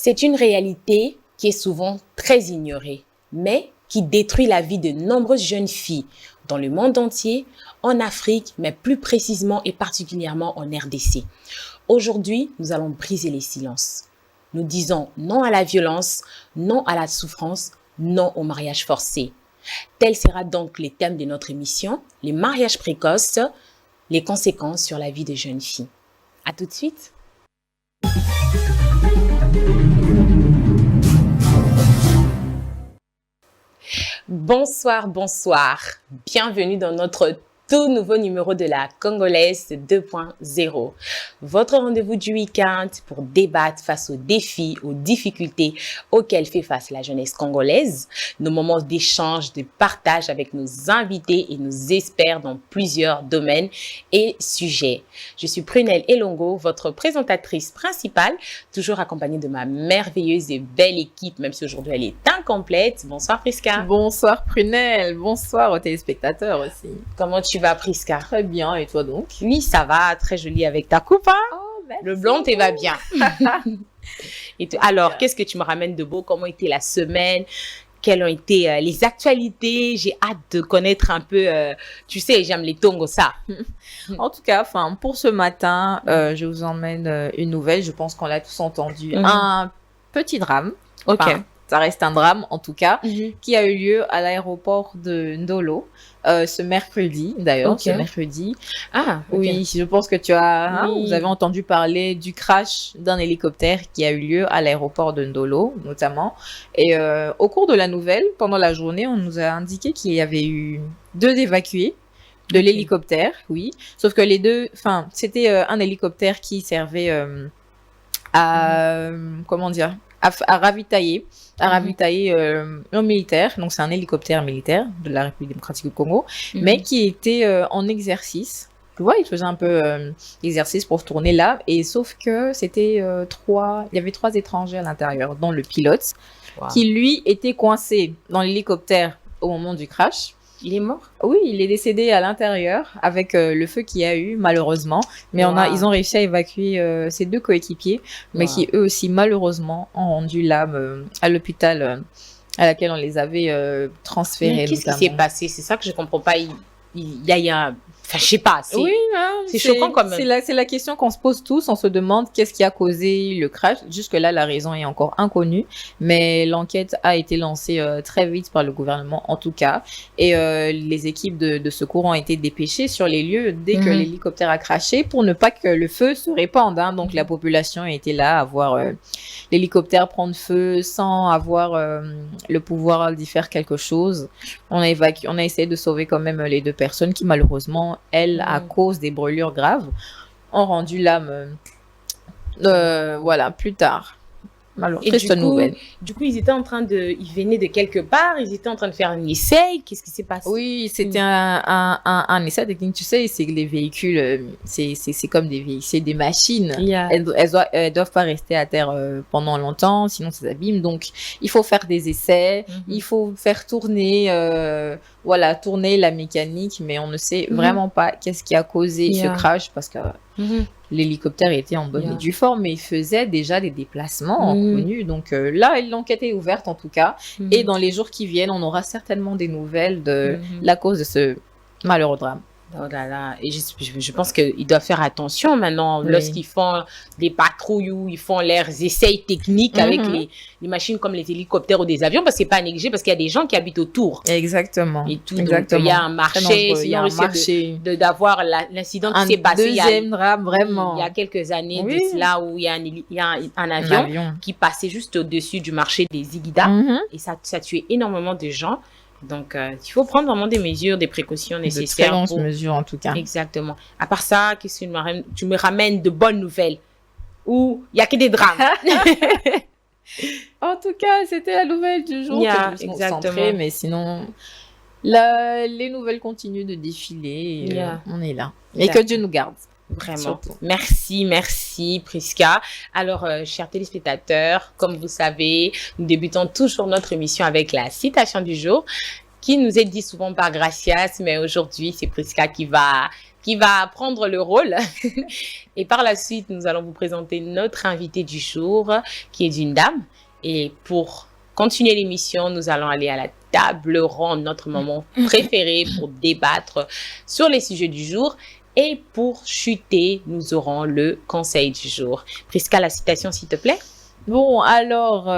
C'est une réalité qui est souvent très ignorée, mais qui détruit la vie de nombreuses jeunes filles dans le monde entier, en Afrique, mais plus précisément et particulièrement en RDC. Aujourd'hui, nous allons briser les silences. Nous disons non à la violence, non à la souffrance, non au mariage forcé. Tel sera donc le thème de notre émission, les mariages précoces, les conséquences sur la vie des jeunes filles. À tout de suite. Bonsoir, bonsoir. Bienvenue dans notre tout nouveau numéro de la Congolaise 2.0. Votre rendez-vous du week-end pour débattre face aux défis, aux difficultés auxquelles fait face la jeunesse congolaise. Nos moments d'échange, de partage avec nos invités et nos experts dans plusieurs domaines et sujets. Je suis Prunelle Elongo, votre présentatrice principale, toujours accompagnée de ma merveilleuse et belle équipe, même si aujourd'hui elle est incomplète. Bonsoir Prisca. Bonsoir Prunelle, bonsoir aux téléspectateurs aussi. Comment tu vas Prisca? Très bien, et toi donc? Oui, ça va, très jolie avec ta coupe, hein? Oh, merci. Le blond te va bien. Alors, qu'est-ce que tu me ramènes de beau? Comment était la semaine? Quelles ont été les actualités? J'ai hâte de connaître un peu, tu sais, j'aime les tongos, ça. En tout cas, pour ce matin, je vous emmène une nouvelle, je pense qu'on l'a tous entendu, un petit drame. Ok. Ça reste un drame, en tout cas, qui a eu lieu à l'aéroport de Ndolo, ce mercredi, d'ailleurs, ce mercredi. Ah, okay. Oui, je pense que vous avez entendu parler du crash d'un hélicoptère qui a eu lieu à l'aéroport de Ndolo, notamment. Et au cours de la nouvelle, pendant la journée, on nous a indiqué qu'il y avait eu 2 évacués de l'hélicoptère, oui. Sauf que les deux, c'était un hélicoptère qui servait à ravitailler un militaire, donc c'est un hélicoptère militaire de la République démocratique du Congo, mais qui était en exercice. Tu vois, il faisait un peu exercice pour tourner là, et sauf que c'était il y avait 3 étrangers à l'intérieur, dont le pilote, qui lui était coincé dans l'hélicoptère au moment du crash. Il est mort? Oui, il est décédé à l'intérieur avec le feu qu'il y a eu, malheureusement. Mais ils ont réussi à évacuer ses 2 coéquipiers, mais qui eux aussi, malheureusement, ont rendu l'âme à l'hôpital à laquelle on les avait transférés. Mais qu'est-ce qui s'est passé? C'est ça que je comprends pas. Il y a je sais pas. C'est choquant quand même. C'est la question qu'on se pose tous. On se demande qu'est-ce qui a causé le crash. Jusque-là, la raison est encore inconnue. Mais l'enquête a été lancée très vite par le gouvernement, en tout cas. Et les équipes de secours ont été dépêchées sur les lieux dès que l'hélicoptère a crashé pour ne pas que le feu se répande. Donc, la population était là à voir l'hélicoptère prendre feu sans avoir le pouvoir d'y faire quelque chose. On a essayé de sauver quand même les 2 personnes qui, malheureusement, elles, à cause des brûlures graves, ont rendu l'âme plus tard. Alors, triste nouvelle. Du coup, ils venaient de quelque part, ils étaient en train de faire un essai. Qu'est-ce qui s'est passé? Oui, c'était un essai technique. Tu sais, c'est que les véhicules, c'est comme des véhicules, c'est des machines. Yeah. Elles doivent pas rester à terre pendant longtemps, sinon ça s'abîme. Donc, il faut faire des essais, il faut faire tourner, tourner la mécanique, mais on ne sait vraiment pas qu'est-ce qui a causé ce crash parce que l'hélicoptère était en bonne et due forme, mais il faisait déjà des déplacements connus. Donc là, l'enquête est ouverte en tout cas. Et dans les jours qui viennent, on aura certainement des nouvelles de la cause de ce malheureux drame. Oh là là, et je pense qu'ils doivent faire attention maintenant lorsqu'ils font des patrouilles ou ils font leurs essais techniques avec les machines comme les hélicoptères ou des avions, parce que c'est pas négligé, parce qu'il y a des gens qui habitent autour. Exactement. Et tout, donc il y a un marché, il y a un marché d'avoir l'incident qui s'est passé. Deuxième drame, vraiment. Il y a quelques années de cela où il y a un avion qui passait juste au-dessus du marché des Ziguida et ça tuait énormément de gens. Donc, il faut prendre vraiment des mesures, des précautions nécessaires. De très longues mesures, en tout cas. Exactement. À part ça, qu'est-ce que tu me ramènes de bonnes nouvelles où il n'y a que des drames. En tout cas, c'était la nouvelle du jour. Exactement. Mais sinon, les nouvelles continuent de défiler. Et, on est là. Et que Dieu nous garde. Vraiment. Surtout. Merci Prisca. Alors, chers téléspectateurs, comme vous savez, nous débutons toujours notre émission avec la citation du jour qui nous est dit souvent par Gracias, mais aujourd'hui, c'est Prisca qui va qui va prendre le rôle. Et par la suite, nous allons vous présenter notre invité du jour, qui est une dame. Et pour continuer l'émission, nous allons aller à la table ronde, notre moment préféré pour débattre sur les sujets du jour. Et pour chuter, nous aurons le conseil du jour. Prisca, la citation, s'il te plaît. Bon, alors,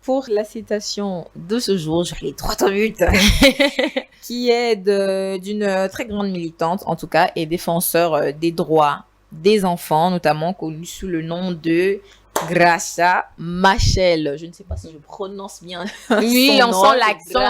pour la citation de ce jour, je l'ai droit au but, qui est d'une très grande militante, en tout cas, et défenseur des droits des enfants, notamment connue sous le nom de Graça Machel. Je ne sais pas si je prononce bien. Oui, on sent l'accent.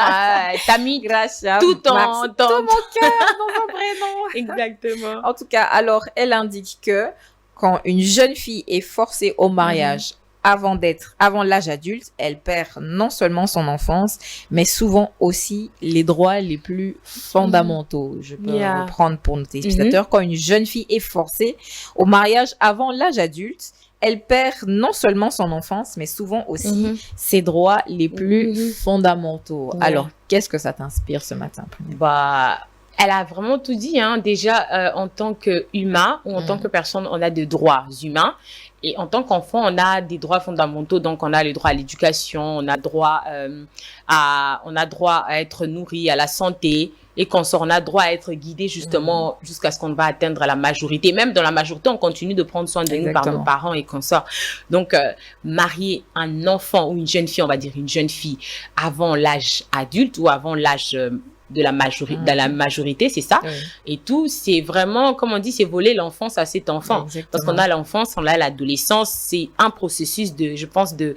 T'as mis Graça tout tout en mon cœur dans mon prénom. Exactement. En tout cas, alors, elle indique que quand une jeune fille est forcée au mariage avant l'âge adulte, elle perd non seulement son enfance, mais souvent aussi les droits les plus fondamentaux. Je peux reprendre pour nos téléspectateurs. Quand une jeune fille est forcée au mariage avant l'âge adulte, elle perd non seulement son enfance, mais souvent aussi ses droits les plus fondamentaux. Alors, qu'est-ce que ça t'inspire ce matin? Bah, elle a vraiment tout dit, hein. Déjà, en tant qu'humain ou en tant que personne, on a des droits humains. Et en tant qu'enfant, on a des droits fondamentaux. Donc, on a le droit à l'éducation, on a droit à être nourri, à la santé. Et qu'on sort, on a droit à être guidé justement jusqu'à ce qu'on va atteindre la majorité. Même dans la majorité, on continue de prendre soin de nous par nos parents et qu'on sort. Donc, marier un enfant ou une jeune fille, on va dire une jeune fille, avant l'âge adulte ou avant l'âge de la majorité, c'est ça. Et tout, c'est vraiment, comme on dit, c'est voler l'enfance à cet enfant. Parce qu'on a l'enfance, on a l'adolescence, c'est un processus je pense, de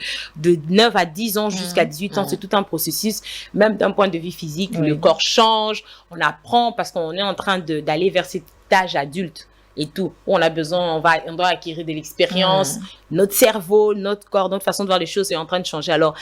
9 à 10 ans jusqu'à 18 ans, c'est tout un processus, même d'un point de vue physique, le corps change, on apprend parce qu'on est en train d'aller vers cet âge adulte. Et tout, où on a besoin, on doit acquérir de l'expérience, notre cerveau, notre corps, notre façon de voir les choses est en train de changer. Alors,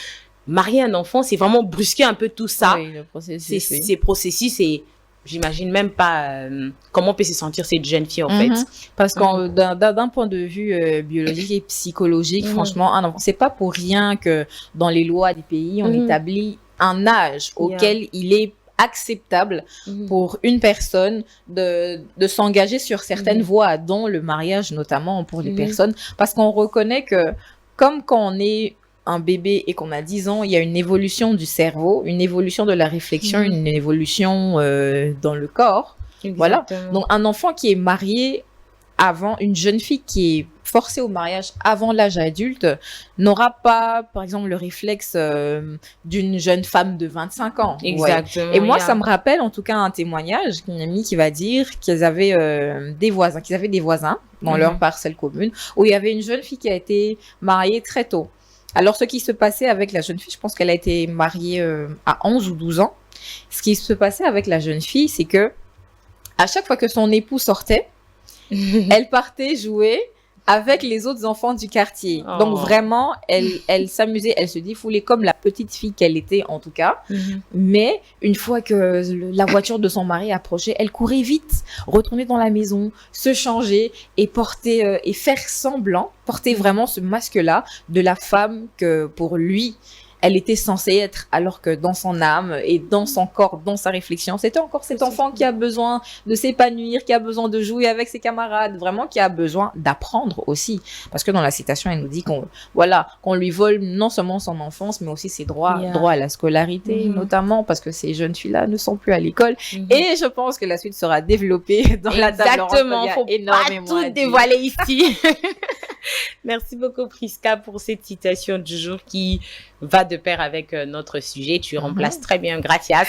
marier un enfant, c'est vraiment brusquer un peu tout ça. Oui, le processus. Ces processus et j'imagine même pas comment peut se sentir cette jeune fille en fait. Parce que d'un point de vue biologique et psychologique, franchement, un enfant, c'est pas pour rien que dans les lois des pays, on établit un âge auquel il est acceptable pour une personne de s'engager sur certaines voies, dont le mariage notamment pour les personnes, parce qu'on reconnaît que comme quand on est un bébé et qu'on a 10 ans, il y a une évolution du cerveau, une évolution de la réflexion, une évolution dans le corps. Exactement. Voilà. Donc, un enfant qui est marié avant, une jeune fille qui est forcée au mariage avant l'âge adulte, n'aura pas, par exemple, le réflexe d'une jeune femme de 25 ans. Exactement. Et moi, ça me rappelle, en tout cas, un témoignage d'une amie qui va dire qu'ils avaient des voisins dans leur parcelle commune, où il y avait une jeune fille qui a été mariée très tôt. Alors, ce qui se passait avec la jeune fille, je pense qu'elle a été mariée à 11 ou 12 ans. Ce qui se passait avec la jeune fille, c'est que à chaque fois que son époux sortait, elle partait jouer avec les autres enfants du quartier. Donc, vraiment, elle s'amusait, elle se défoulait comme la petite fille qu'elle était, en tout cas. Mais une fois que la voiture de son mari approchait, elle courait vite, retourner dans la maison, se changer et porter et faire semblant, porter vraiment ce masque-là de la femme que pour lui, elle était censée être, alors que dans son âme et dans son corps, dans sa réflexion, c'était encore cet enfant qui a besoin de s'épanouir, qui a besoin de jouer avec ses camarades, vraiment qui a besoin d'apprendre aussi. Parce que dans la citation, elle nous dit qu'on lui vole non seulement son enfance, mais aussi ses droits à la scolarité, notamment parce que ces jeunes filles-là ne sont plus à l'école. Et je pense que la suite sera développée dans la table ronde. Exactement, faut pas tout dévoiler ici. Merci beaucoup Prisca pour cette citation du jour qui va de pair avec notre sujet. Tu remplaces très bien, gracias.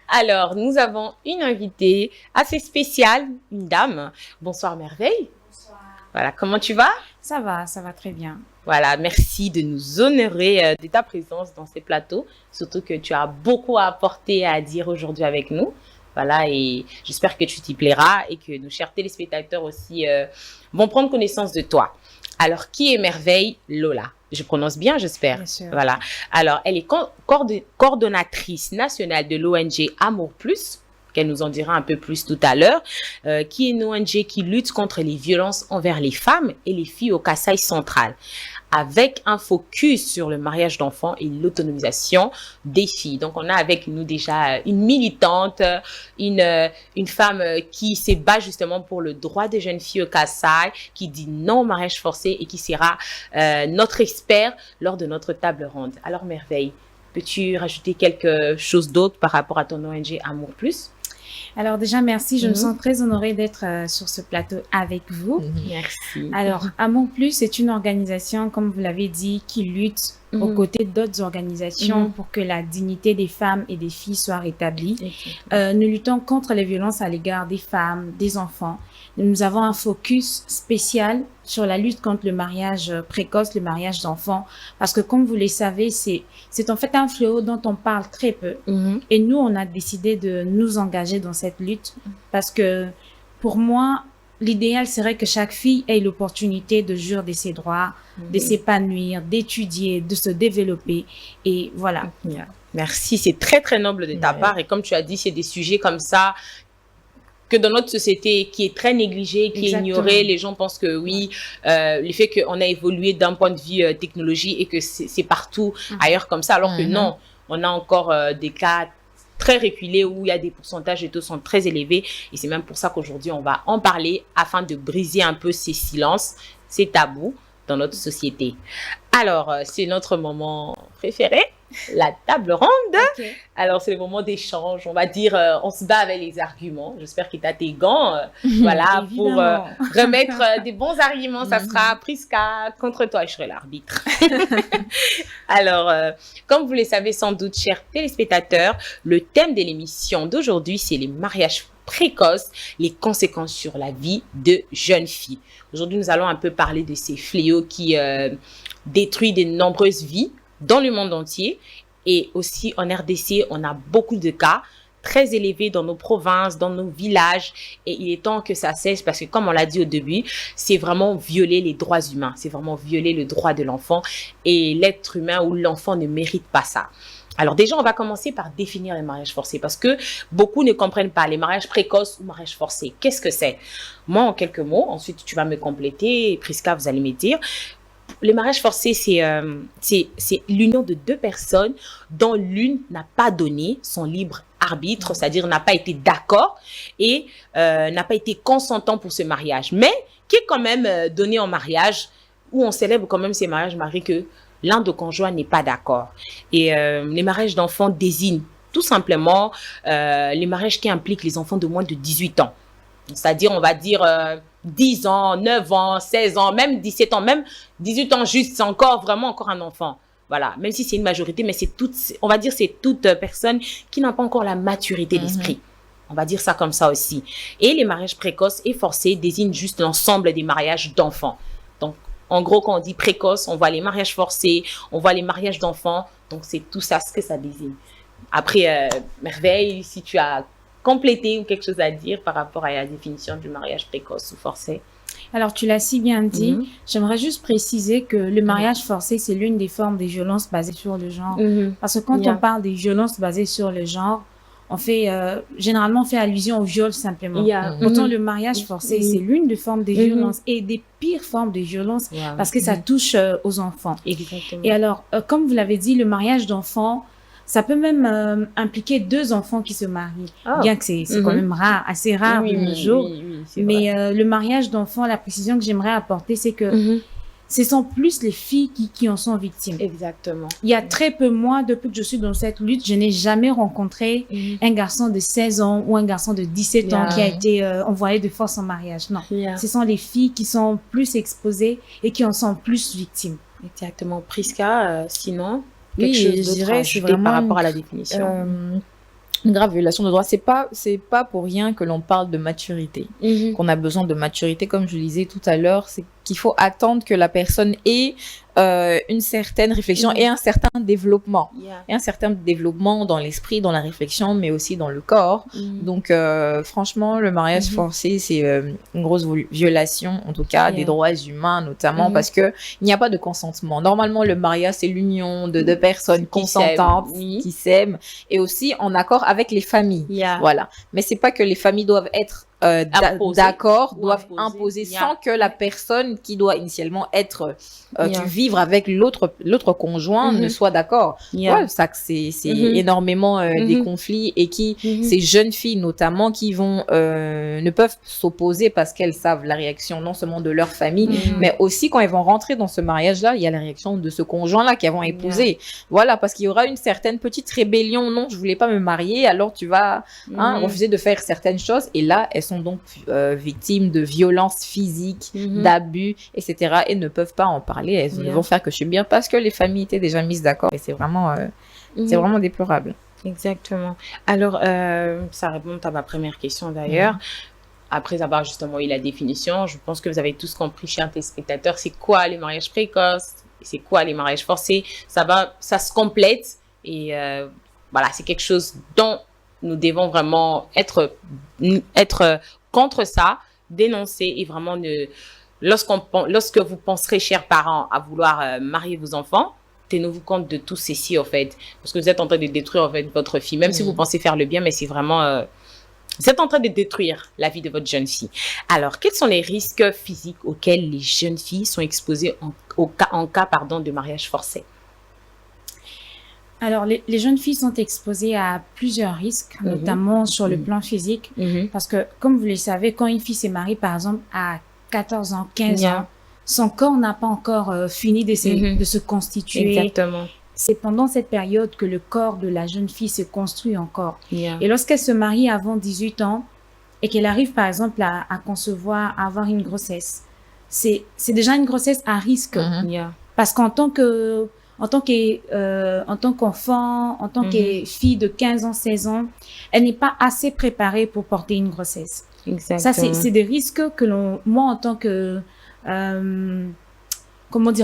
Alors, nous avons une invitée assez spéciale, une dame. Bonsoir Merveille. Bonsoir. Voilà, comment tu vas? Ça va très bien. Voilà, merci de nous honorer de ta présence dans ces plateaux. Surtout que tu as beaucoup à apporter, à dire aujourd'hui avec nous. Voilà, et j'espère que tu t'y plairas et que nos chers téléspectateurs aussi vont prendre connaissance de toi. Alors, qui est Merveille Lola? Je prononce bien, j'espère. Bien sûr. Voilà. Alors, elle est coordonnatrice nationale de l'ONG Amour Plus, qu'elle nous en dira un peu plus tout à l'heure, qui est une ONG qui lutte contre les violences envers les femmes et les filles au Kasaï central. avec un focus sur le mariage d'enfants et l'autonomisation des filles. Donc, on a avec nous déjà une militante, une femme qui se bat justement pour le droit des jeunes filles au Kassai, qui dit non au mariage forcé et qui sera notre expert lors de notre table ronde. Alors, Merveille, peux-tu rajouter quelque chose d'autre par rapport à ton ONG Amour Plus? Alors déjà, merci. Je me sens très honorée d'être sur ce plateau avec vous. Merci. Alors, Amour Plus, c'est une organisation, comme vous l'avez dit, qui lutte aux côtés d'autres organisations pour que la dignité des femmes et des filles soit rétablie. Nous luttons contre les violences à l'égard des femmes, des enfants. Nous avons un focus spécial sur la lutte contre le mariage précoce, le mariage d'enfants, parce que comme vous le savez, c'est en fait un fléau dont on parle très peu. Et nous, on a décidé de nous engager dans cette lutte parce que pour moi, l'idéal serait que chaque fille ait l'opportunité de jouir de ses droits, de s'épanouir, d'étudier, de se développer. Et voilà. Merci, c'est très, très noble de ta part. Et comme tu as dit, c'est des sujets comme ça que dans notre société qui est très négligée, qui est ignorée. Les gens pensent que oui, le fait qu'on a évolué d'un point de vue technologie et que c'est partout ailleurs comme ça, alors que non, on a encore des cas très reculés où il y a des pourcentages de taux sont très élevés. Et c'est même pour ça qu'aujourd'hui, on va en parler afin de briser un peu ces silences, ces tabous dans notre société. Alors, c'est notre moment préféré, la table ronde. Alors, c'est le moment d'échange. On va dire, on se bat avec les arguments. J'espère que tu as tes gants, voilà, pour remettre des bons arguments. Ça sera Prisca contre toi. Je serai l'arbitre. Alors, comme vous le savez sans doute, chers téléspectateurs, le thème de l'émission d'aujourd'hui, c'est les mariages précoces, les conséquences sur la vie de jeunes filles. Aujourd'hui, nous allons un peu parler de ces fléaux qui détruisent de nombreuses vies dans le monde entier. Et aussi en RDC, on a beaucoup de cas très élevés dans nos provinces, dans nos villages. Et il est temps que ça cesse parce que, comme on l'a dit au début, c'est vraiment violer les droits humains. C'est vraiment violer le droit de l'enfant. Et l'être humain ou l'enfant ne mérite pas ça. Alors déjà, on va commencer par définir les mariages forcés parce que beaucoup ne comprennent pas les mariages précoces ou mariages forcés. Qu'est-ce que c'est? Moi, en quelques mots, ensuite tu vas me compléter, Prisca, vous allez me dire. Le mariage forcé, c'est l'union de deux personnes dont l'une n'a pas donné son libre arbitre, c'est-à-dire n'a pas été d'accord et n'a pas été consentant pour ce mariage, mais qui est quand même donné en mariage, où on célèbre quand même ces mariages mariés que l'un des conjoints n'est pas d'accord. Et les mariages d'enfants désignent tout simplement les mariages qui impliquent les enfants de moins de 18 ans. C'est-à-dire, on va dire 10 ans, 9 ans, 16 ans, même 17 ans, même 18 ans juste, c'est encore un enfant. Voilà, même si c'est une majorité, mais c'est on va dire c'est toute personne qui n'a pas encore la maturité d'esprit. On va dire ça comme ça aussi. Et les mariages précoces et forcés désignent juste l'ensemble des mariages d'enfants. Donc, en gros, quand on dit précoce, on voit les mariages forcés, on voit les mariages d'enfants. Donc, c'est tout ça ce que ça désigne. Après, Merveille, si tu as complété ou quelque chose à dire par rapport à la définition du mariage précoce ou forcé? Alors, tu l'as si bien dit. J'aimerais juste préciser que le mariage forcé, c'est l'une des formes des violences basées sur le genre. Parce que quand on parle des violences basées sur le genre, on fait généralement on fait allusion au viol simplement. Pourtant, le mariage forcé, c'est l'une des formes des violences et des pires formes de violence parce que ça touche aux enfants. Exactement. Et alors, comme vous l'avez dit, le mariage d'enfants, ça peut même impliquer deux enfants qui se marient, bien que c'est quand même rare, assez rare de nos jours. Mais le mariage d'enfants, la précision que j'aimerais apporter, c'est que ce sont plus les filles qui en sont victimes. Exactement. Il y a très peu, moi, depuis que je suis dans cette lutte, je n'ai jamais rencontré un garçon de 16 ans ou un garçon de 17 ans qui a été envoyé de force en mariage. Non. Ce sont les filles qui sont plus exposées et qui en sont plus victimes. Exactement. Prisca, sinon, quelque chose d'autre à ajouter par rapport à la définition? Une grave violation de droit. C'est pas pour rien que l'on parle de maturité, qu'on a besoin de maturité, comme je le disais tout à l'heure. C'est qu'il faut attendre que la personne ait une certaine réflexion et un certain développement. Et un certain développement dans l'esprit, dans la réflexion, mais aussi dans le corps. Donc, franchement, le mariage forcé, c'est une grosse violation, en tout cas, des droits humains, notamment parce que il n'y a pas de consentement. Normalement, le mariage, c'est l'union de deux personnes consentantes, qui s'aiment, et aussi en accord avec les familles. Voilà. Mais c'est pas que les familles doivent être d'accord, doivent imposer sans que la personne qui doit initialement être vivre avec l'autre conjoint ne soit d'accord. Ouais, ça c'est énormément des conflits et ces jeunes filles notamment qui vont ne peuvent s'opposer parce qu'elles savent la réaction non seulement de leur famille mais aussi quand elles vont rentrer dans ce mariage là, il y a la réaction de ce conjoint là qu'elles vont épouser. Voilà, parce qu'il y aura une certaine petite rébellion. Non, je voulais pas me marier, alors tu vas refuser de faire certaines choses. Et là, elles sont donc victimes de violences physiques, d'abus, etc. et ne peuvent pas en parler. Elles ne vont faire que subir parce que les familles étaient déjà mises d'accord. Et c'est vraiment déplorable. Exactement. Alors, ça répond à ma première question d'ailleurs. Après avoir justement eu la définition, je pense que vous avez tous compris, chers téléspectateurs, c'est quoi les mariages précoces, c'est quoi les mariages forcés. Ça se complète et voilà, c'est quelque chose dont nous devons vraiment être contre ça, dénoncer et vraiment lorsque vous penserez, chers parents, à vouloir marier vos enfants, tenez-vous compte de tout ceci, en fait, parce que vous êtes en train de détruire, en fait, votre fille, même si vous pensez faire le bien, mais c'est vraiment, vous êtes en train de détruire la vie de votre jeune fille. Alors, quels sont les risques physiques auxquels les jeunes filles sont exposées en cas de mariage forcé? Alors, les jeunes filles sont exposées à plusieurs risques, notamment sur le plan physique, parce que, comme vous le savez, quand une fille se marie, par exemple, à 14 ans, 15 ans, son corps n'a pas encore fini de se constituer. Exactement. C'est pendant cette période que le corps de la jeune fille se construit encore. Et lorsqu'elle se marie avant 18 ans et qu'elle arrive, par exemple, à concevoir, à avoir une grossesse, c'est déjà une grossesse à risque. Parce qu'en tant qu'enfant, en tant que fille de 15 ans, 16 ans, elle n'est pas assez préparée pour porter une grossesse. Exactement. Ça, c'est des risques que moi, en tant que,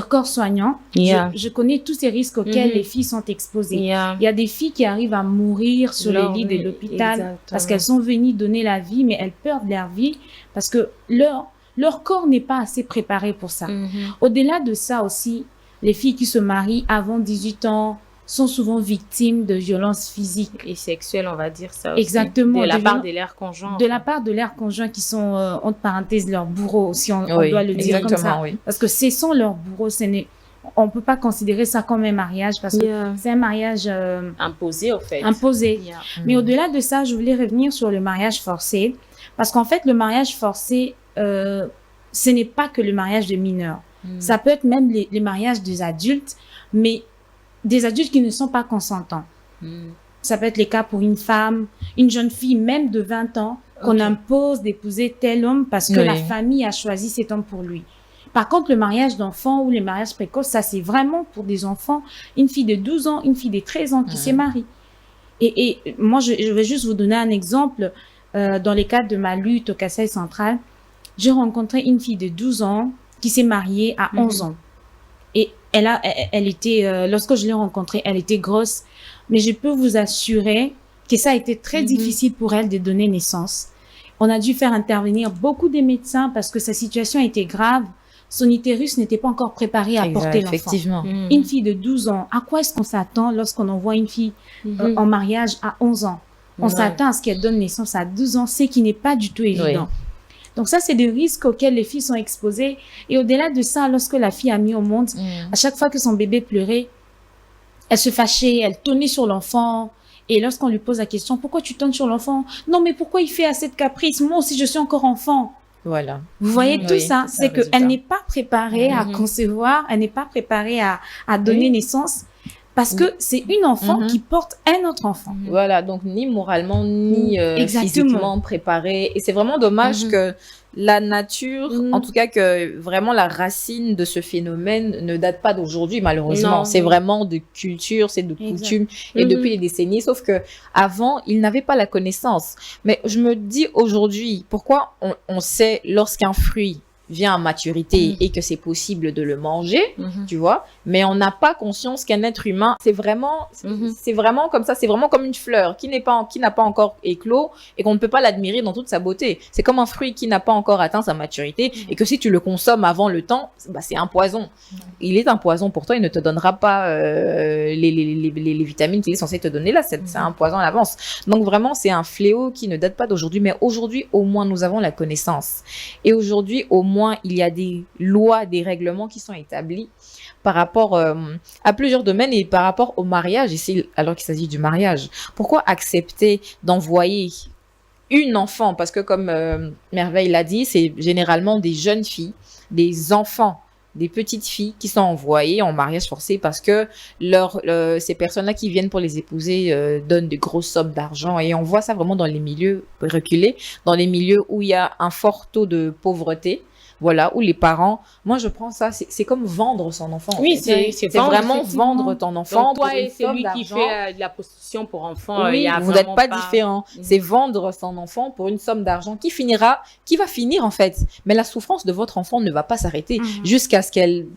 corps soignant, je connais tous ces risques auxquels les filles sont exposées. Il y a des filles qui arrivent à mourir sur les lits de l'hôpital parce qu'elles sont venues donner la vie, mais elles perdent leur vie parce que leur corps n'est pas assez préparé pour ça. Au-delà de ça aussi, les filles qui se marient avant 18 ans sont souvent victimes de violences physiques et sexuelles, on va dire ça aussi. Exactement. De la part de leurs conjoints. De la part de leurs conjoints qui sont, entre parenthèses, leurs bourreaux, si on doit le dire comme ça. Parce que ce sont leurs bourreaux, on peut pas considérer ça comme un mariage parce que c'est un mariage imposé, en fait. Imposé. Mais au-delà de ça, je voulais revenir sur le mariage forcé. Parce qu'en fait, le mariage forcé, ce n'est pas que le mariage de mineurs. Ça peut être même les mariages des adultes, mais des adultes qui ne sont pas consentants. Ça peut être le cas pour une femme, une jeune fille même de 20 ans, qu'on impose d'épouser tel homme parce que la famille a choisi cet homme pour lui. Par contre, le mariage d'enfants ou les mariages précoces, ça c'est vraiment pour des enfants, une fille de 12 ans, une fille de 13 ans qui se marie. Et moi, je vais juste vous donner un exemple. Dans les cadres de ma lutte au Kasaï central, j'ai rencontré une fille de 12 ans qui s'est mariée à 11 ans. Et elle était, lorsque je l'ai rencontrée, elle était grosse. Mais je peux vous assurer que ça a été très difficile pour elle de donner naissance. On a dû faire intervenir beaucoup de médecins parce que sa situation était grave. Son utérus n'était pas encore préparé à porter l'enfant. Effectivement. Une fille de 12 ans, à quoi est-ce qu'on s'attend lorsqu'on envoie une fille en mariage à 11 ans? On s'attend à ce qu'elle donne naissance à 12 ans, ce qui n'est pas du tout évident. Donc ça, c'est des risques auxquels les filles sont exposées. Et au-delà de ça, lorsque la fille a mis au monde, à chaque fois que son bébé pleurait, elle se fâchait, elle tonnait sur l'enfant. Et lorsqu'on lui pose la question, pourquoi tu tonnes sur l'enfant? Non, mais pourquoi il fait assez de caprices? Moi aussi, je suis encore enfant. Voilà. Vous voyez tout ça, c'est qu'elle n'est pas préparée à concevoir, elle n'est pas préparée à donner naissance. Parce que c'est une enfant qui porte un autre enfant. Voilà, donc ni moralement, ni physiquement préparée. Et c'est vraiment dommage que la nature, en tout cas que vraiment la racine de ce phénomène ne date pas d'aujourd'hui, malheureusement. C'est vraiment de culture, c'est de coutume et depuis des décennies. Sauf que avant, ils n'avaient pas la connaissance. Mais je me dis aujourd'hui, pourquoi on sait lorsqu'un fruit vient à maturité et que c'est possible de le manger, tu vois, mais on n'a pas conscience qu'un être humain, c'est vraiment comme ça, c'est vraiment comme une fleur qui n'a pas encore éclos et qu'on ne peut pas l'admirer dans toute sa beauté. C'est comme un fruit qui n'a pas encore atteint sa maturité et que si tu le consommes avant le temps, bah, c'est un poison. Il est un poison pour toi, il ne te donnera pas les vitamines qu'il est censé te donner là, c'est un poison à l'avance. Donc vraiment, c'est un fléau qui ne date pas d'aujourd'hui, mais aujourd'hui, au moins, nous avons la connaissance. Et aujourd'hui, au moins, il y a des lois, des règlements qui sont établis par rapport à plusieurs domaines et par rapport au mariage, ici, alors qu'il s'agit du mariage. Pourquoi accepter d'envoyer une enfant? Parce que comme Merveille l'a dit, c'est généralement des jeunes filles, des enfants, des petites filles qui sont envoyées en mariage forcé parce que ces personnes-là qui viennent pour les épouser donnent de grosses sommes d'argent. Et on voit ça vraiment dans les milieux reculés, dans les milieux où il y a un fort taux de pauvreté. Voilà, où les parents, moi je prends ça, c'est comme vendre son enfant. Oui, c'est vraiment vendre ton enfant. Donc toi et celui qui fait de la prostitution pour enfants, oui, vous n'êtes pas différents. C'est vendre son enfant pour une somme d'argent qui va finir en fait. Mais la souffrance de votre enfant ne va pas s'arrêter jusqu'à ce qu'elle,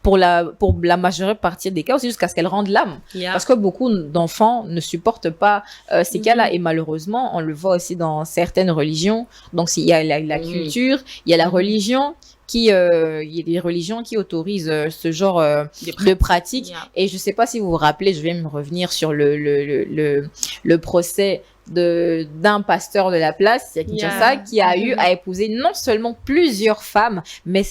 pour la majeure partie des cas, aussi jusqu'à ce qu'elle rende l'âme. Parce que beaucoup d'enfants ne supportent pas ces cas-là. Et malheureusement, on le voit aussi dans certaines religions. Donc, il y a la culture, il y a la religion, il y a des religions qui autorisent ce genre de pratiques. Et je ne sais pas si vous vous rappelez, je vais me revenir sur le procès d'un pasteur de la place, Kinshasa, qui a eu à épouser non seulement plusieurs femmes, mais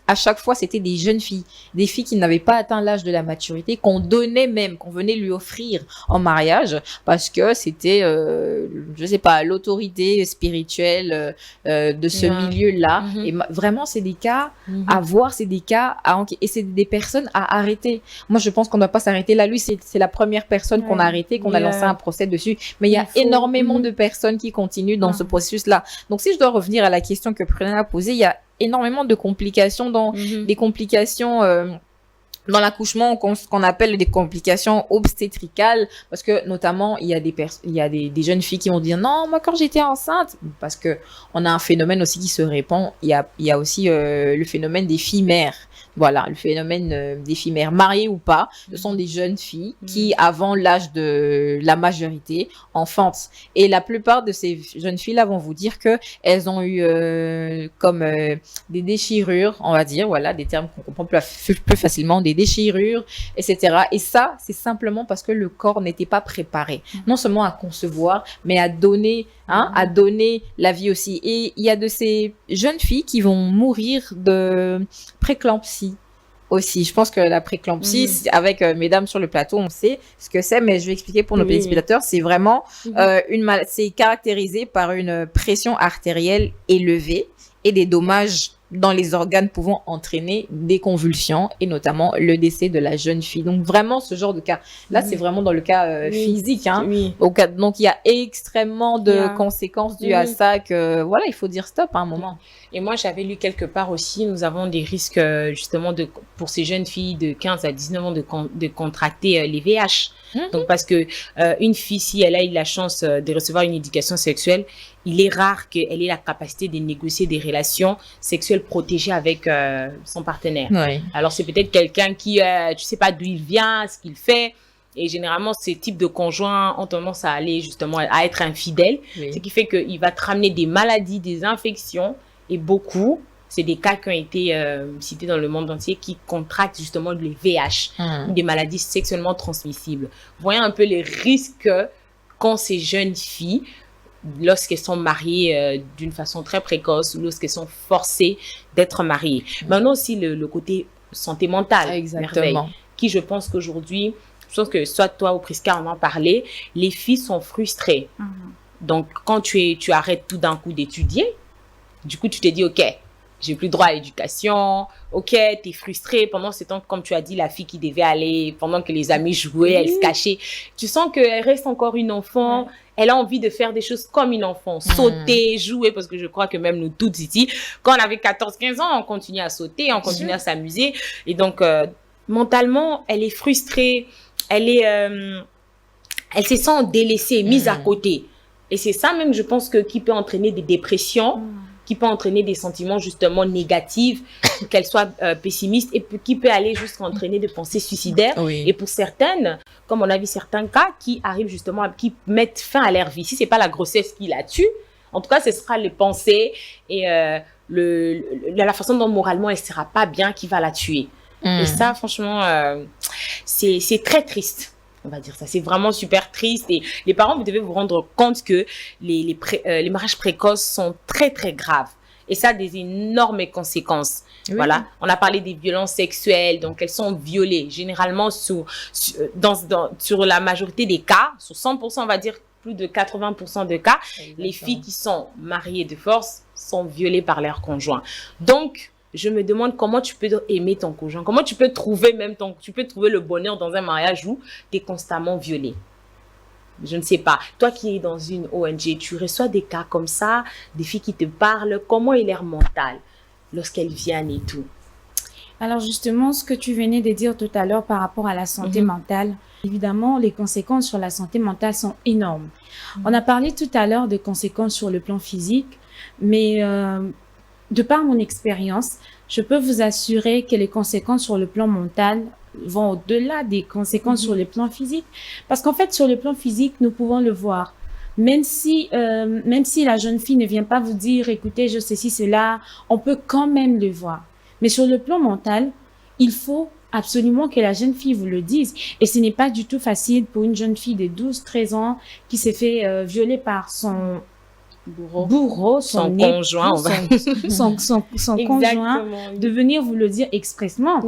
à chaque fois, c'était des jeunes filles, des filles qui n'avaient pas atteint l'âge de la maturité, qu'on venait lui offrir en mariage, parce que c'était, je sais pas, l'autorité spirituelle de ce milieu-là. Et vraiment, c'est des cas à voir, c'est des cas et c'est des personnes à arrêter. Moi, je pense qu'on ne doit pas s'arrêter là. Lui, c'est la première personne qu'on a arrêtée, qu'on a lancé un procès dessus. Mais il y a énormément de personnes qui continuent dans ce processus-là. Donc, si je dois revenir à la question que Prena a posée, il y a énormément de complications des complications dans l'accouchement, ce qu'on appelle des complications obstétricales, parce que notamment il y a des jeunes filles qui vont dire non, moi quand j'étais enceinte, parce que on a un phénomène aussi qui se répand, il y a aussi le phénomène des filles mères. Voilà, le phénomène des filles mères, mariées ou pas, ce sont des jeunes filles qui, avant l'âge de la majorité, enfantent. Et la plupart de ces jeunes filles-là vont vous dire que elles ont eu des déchirures, on va dire, voilà, des termes qu'on comprend plus facilement, des déchirures, etc. Et ça, c'est simplement parce que le corps n'était pas préparé, non seulement à concevoir, mais à donner la vie aussi. Et il y a de ces jeunes filles qui vont mourir de préclampsie aussi. Je pense que la préclampsie, avec mesdames sur le plateau, on sait ce que c'est, mais je vais expliquer pour nos téléspectateurs. C'est vraiment c'est caractérisé par une pression artérielle élevée et des dommages dans les organes pouvant entraîner des convulsions et notamment le décès de la jeune fille. Donc vraiment ce genre de cas. Là, c'est vraiment dans le cas physique. Donc il y a extrêmement de conséquences dues à ça que voilà, il faut dire stop à un moment. Et moi, j'avais lu quelque part aussi, nous avons des risques justement pour ces jeunes filles de 15 à 19 ans de contracter les VIH. Donc parce que une fille, si elle a eu la chance de recevoir une éducation sexuelle, il est rare qu'elle ait la capacité de négocier des relations sexuelles protégées avec son partenaire. Alors c'est peut-être quelqu'un qui, tu sais pas d'où il vient, ce qu'il fait. Et généralement, ces types de conjoints ont tendance à aller justement à être infidèles, ce qui fait qu'il va te ramener des maladies, des infections. Et beaucoup, c'est des cas qui ont été cités dans le monde entier qui contractent justement les VIH, des maladies sexuellement transmissibles. Voyons un peu les risques qu'ont ces jeunes filles lorsqu'elles sont mariées d'une façon très précoce ou lorsqu'elles sont forcées d'être mariées. Maintenant aussi, le côté santé mentale. Exactement. Qui, je pense qu'aujourd'hui, je pense que soit toi ou Prisca en parlé, les filles sont frustrées. Donc, quand tu arrêtes tout d'un coup d'étudier, du coup, tu te dis, OK, j'ai plus droit à l'éducation. OK, t'es frustrée pendant ce temps, comme tu as dit, la fille qui devait aller, pendant que les amis jouaient, elle se cachait. Tu sens qu'elle reste encore une enfant. Elle a envie de faire des choses comme une enfant. Sauter, jouer, parce que je crois que même nous toutes ici, quand on avait 14-15 ans, on continuait à sauter, on continuait à s'amuser. Et donc, mentalement, elle est frustrée. Elle se sent délaissée, mise à côté. Et c'est ça même, je pense, qui peut entraîner des dépressions qui peut entraîner des sentiments justement négatifs, qu'elle soit pessimiste et qui peut aller jusqu'à entraîner des pensées suicidaires. Oui. Et pour certaines, comme on a vu certains cas qui arrivent justement, qui mettent fin à leur vie. Si c'est pas la grossesse qui la tue, en tout cas, ce sera les pensées et la façon dont moralement elle sera pas bien qui va la tuer. Et ça, franchement, c'est très triste. On va dire ça. C'est vraiment super triste. Et les parents, vous devez vous rendre compte que les mariages précoces sont très, très graves. Et ça a des énormes conséquences. Oui. Voilà. On a parlé des violences sexuelles. Donc, elles sont violées. Généralement, sur la majorité des cas, sur 100%, on va dire plus de 80% de cas, exactement, les filles qui sont mariées de force sont violées par leur conjoint. Donc, je me demande comment tu peux aimer ton conjoint, comment tu peux trouver le bonheur dans un mariage où tu es constamment violée. Je ne sais pas. Toi qui es dans une ONG, tu reçois des cas comme ça, des filles qui te parlent, comment est leur mental lorsqu'elles viennent et tout? Alors justement, ce que tu venais de dire tout à l'heure par rapport à la santé mentale, évidemment, les conséquences sur la santé mentale sont énormes. On a parlé tout à l'heure des conséquences sur le plan physique, mais de par mon expérience, je peux vous assurer que les conséquences sur le plan mental vont au-delà des conséquences sur le plan physique. Parce qu'en fait, sur le plan physique, nous pouvons le voir. Même si la jeune fille ne vient pas vous dire, écoutez, je sais si cela, on peut quand même le voir. Mais sur le plan mental, il faut absolument que la jeune fille vous le dise. Et ce n'est pas du tout facile pour une jeune fille de 12-13 ans qui s'est fait violer par son bourreau, son conjoint, son conjoint, de venir vous le dire expressement.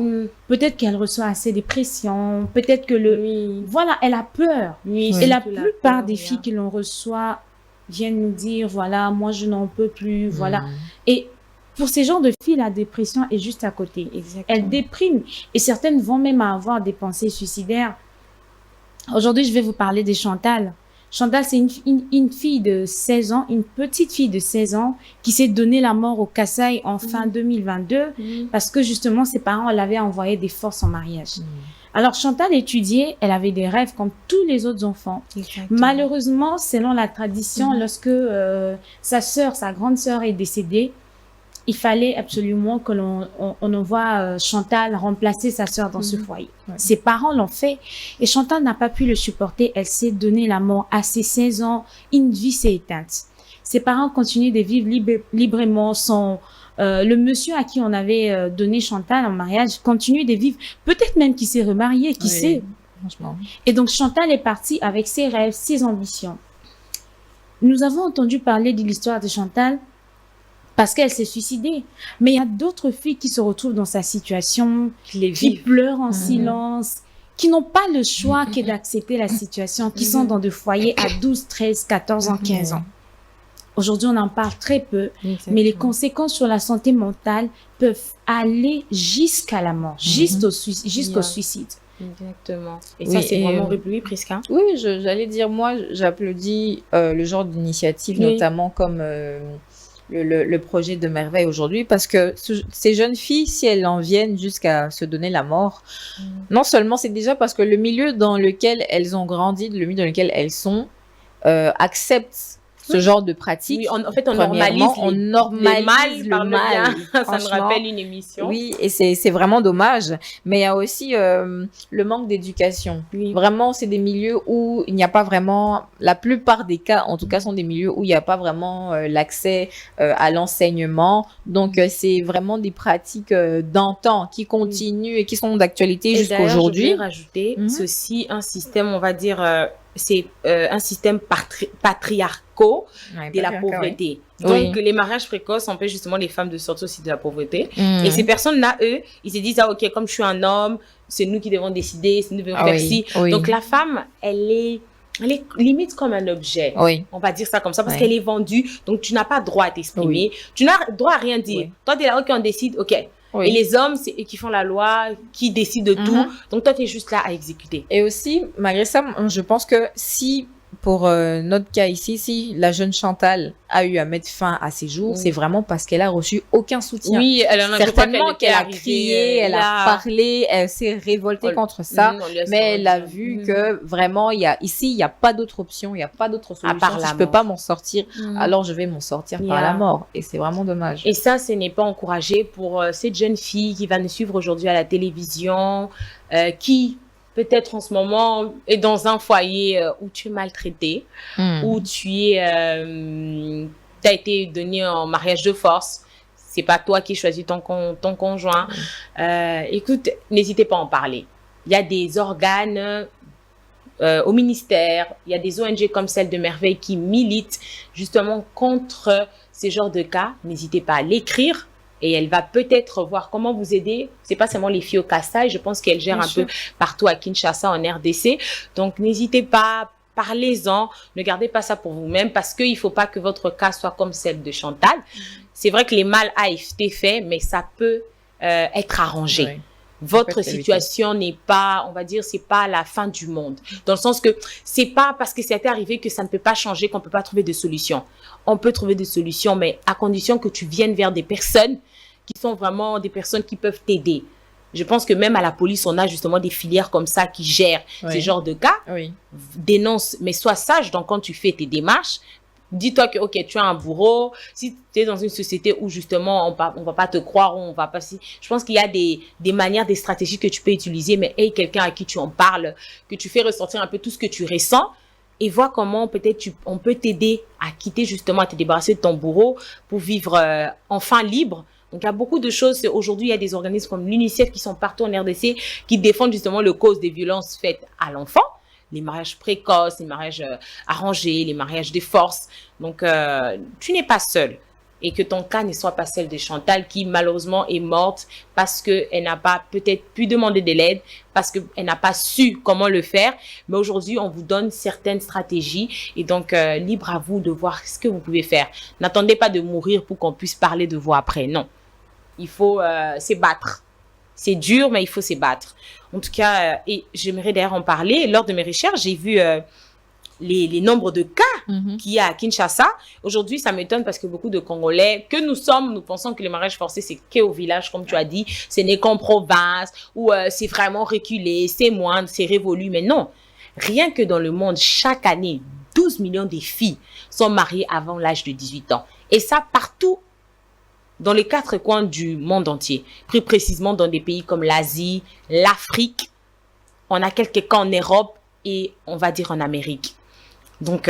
Peut-être qu'elle reçoit assez de pression, peut-être que voilà, elle a peur. Et la plupart des filles que l'on reçoit viennent nous dire, voilà, moi je n'en peux plus, voilà. Et pour ces genres de filles, la dépression est juste à côté. Exactement. Elle déprime. Et certaines vont même avoir des pensées suicidaires. Aujourd'hui, je vais vous parler de Chantal. Chantal, c'est une fille de 16 ans, une petite fille de 16 ans qui s'est donné la mort au Kasaï en fin 2022 parce que justement, ses parents l'avaient envoyé des forces en mariage. Alors, Chantal étudiait, elle avait des rêves comme tous les autres enfants. Exactement. Malheureusement, selon la tradition, lorsque sa grande sœur est décédée, il fallait absolument que l'on envoie Chantal remplacer sa sœur dans ce foyer. Ses parents l'ont fait et Chantal n'a pas pu le supporter. Elle s'est donné la mort à ses 16 ans. Une vie s'est éteinte. Ses parents continuent de vivre librement. Le monsieur à qui on avait donné Chantal en mariage continue de vivre. Peut-être même qu'il s'est remarié, qui sait. Franchement. Et donc Chantal est partie avec ses rêves, ses ambitions. Nous avons entendu parler de l'histoire de Chantal parce qu'elle s'est suicidée. Mais il y a d'autres filles qui se retrouvent dans sa situation, qui pleurent en silence, qui n'ont pas le choix que d'accepter la situation, qui sont dans des foyers à 12, 13, 14 ans, 15 ans. Aujourd'hui, on en parle très peu, mais les conséquences sur la santé mentale peuvent aller jusqu'à la mort, jusqu'au suicide. Exactement. Et ça, c'est vraiment république, Prisca. Oui, j'allais dire, moi, j'applaudis le genre d'initiative, notamment comme le projet de Merveille aujourd'hui, parce que ces jeunes filles, si elles en viennent jusqu'à se donner la mort, non seulement c'est déjà parce que le milieu dans lequel elles ont grandi, le milieu dans lequel elles sont, accepte ce genre de pratique. Oui, en fait, on normalise le mal. Ça me rappelle une émission. Oui, et c'est vraiment dommage. Mais il y a aussi le manque d'éducation. Oui. Vraiment, c'est des milieux où il n'y a pas vraiment, la plupart des cas, en tout cas, sont des milieux où il n'y a pas vraiment l'accès à l'enseignement. Donc, c'est vraiment des pratiques d'antan qui continuent et qui sont d'actualité jusqu'à aujourd'hui. Je voulais rajouter, c'est aussi un système, on va dire, c'est un système patriarcal de la pauvreté. Donc, les mariages précoces empêchent justement les femmes de sortir aussi de la pauvreté. Et ces personnes-là, eux, ils se disent, ah, ok, comme je suis un homme, c'est nous qui devons décider, c'est nous qui devons faire ci. Donc, la femme, elle est limite comme un objet. On va dire ça comme ça, parce qu'elle est vendue. Donc, tu n'as pas droit à t'exprimer. Tu n'as droit à rien dire. Toi, tu es là, ok, on décide, ok. Et les hommes, c'est eux qui font la loi, qui décident de tout. Donc, toi, tu es juste là à exécuter. Et aussi, malgré ça, je pense que si pour notre cas ici, si la jeune Chantal a eu à mettre fin à ses jours, c'est vraiment parce qu'elle a reçu aucun soutien. Oui, certainement qu'elle a crié, elle a parlé, elle s'est révoltée contre ça, mais elle a vu que vraiment, il y a pas d'autre option, il y a pas d'autre solution. Si je peux pas m'en sortir, alors je vais m'en sortir par la mort. Et c'est vraiment dommage. Et ça, ce n'est pas encouragé pour cette jeune fille qui va nous suivre aujourd'hui à la télévision, qui peut-être en ce moment est dans un foyer où tu es maltraité, où tu as été donné en mariage de force. C'est pas toi qui choisis ton conjoint. Écoute, n'hésitez pas à en parler. Il y a des organes au ministère, il y a des ONG comme celle de Merveille qui militent justement contre ces genres de cas. N'hésitez pas à l'écrire. Et elle va peut-être voir comment vous aider. C'est pas seulement les filles au Kassai, je pense qu'elle gère peu partout à Kinshasa, en RDC. Donc, n'hésitez pas, parlez-en. Ne gardez pas ça pour vous-même parce qu'il faut pas que votre cas soit comme celle de Chantal. C'est vrai que les mal a été faits, mais ça peut être arrangé. Oui. Votre situation n'est pas, on va dire, c'est pas la fin du monde. Dans le sens que c'est pas parce que c'était arrivé que ça ne peut pas changer, qu'on peut pas trouver de solution. On peut trouver des solutions, mais à condition que tu viennes vers des personnes qui sont vraiment des personnes qui peuvent t'aider. Je pense que même à la police, on a justement des filières comme ça qui gèrent ces genres de cas. Dénonce, mais sois sage donc quand tu fais tes démarches. Dis-toi que, ok, tu as un bourreau. Si tu es dans une société où justement on va pas te croire, on va pas je pense qu'il y a des manières, des stratégies que tu peux utiliser, mais hey, quelqu'un à qui tu en parles, que tu fais ressortir un peu tout ce que tu ressens et vois comment peut-être on peut t'aider à quitter justement, à te débarrasser de ton bourreau pour vivre enfin libre. Donc, il y a beaucoup de choses. Aujourd'hui, il y a des organismes comme l'UNICEF qui sont partout en RDC qui défendent justement le cause des violences faites à l'enfant. Les mariages précoces, les mariages arrangés, les mariages de force. Donc, tu n'es pas seul. Et que ton cas ne soit pas celle de Chantal qui, malheureusement, est morte parce qu'elle n'a pas peut-être pu demander de l'aide, parce qu'elle n'a pas su comment le faire. Mais aujourd'hui, on vous donne certaines stratégies. Et donc, libre à vous de voir ce que vous pouvez faire. N'attendez pas de mourir pour qu'on puisse parler de vous après. Non. Il faut se battre. C'est dur, mais il faut se battre. En tout cas, et j'aimerais d'ailleurs en parler. Lors de mes recherches, j'ai vu les nombres de cas qu'il y a à Kinshasa. Aujourd'hui, ça m'étonne parce que beaucoup de Congolais, que nous pensons que le mariage forcé, c'est qu'au village, comme tu as dit. Ce n'est qu'en province, où c'est vraiment reculé, c'est moindre, c'est révolu. Mais non, rien que dans le monde, chaque année, 12 millions de filles sont mariées avant l'âge de 18 ans. Et ça, partout dans les 4 coins du monde entier, plus précisément dans des pays comme l'Asie, l'Afrique, on a quelques cas en Europe et on va dire en Amérique. Donc,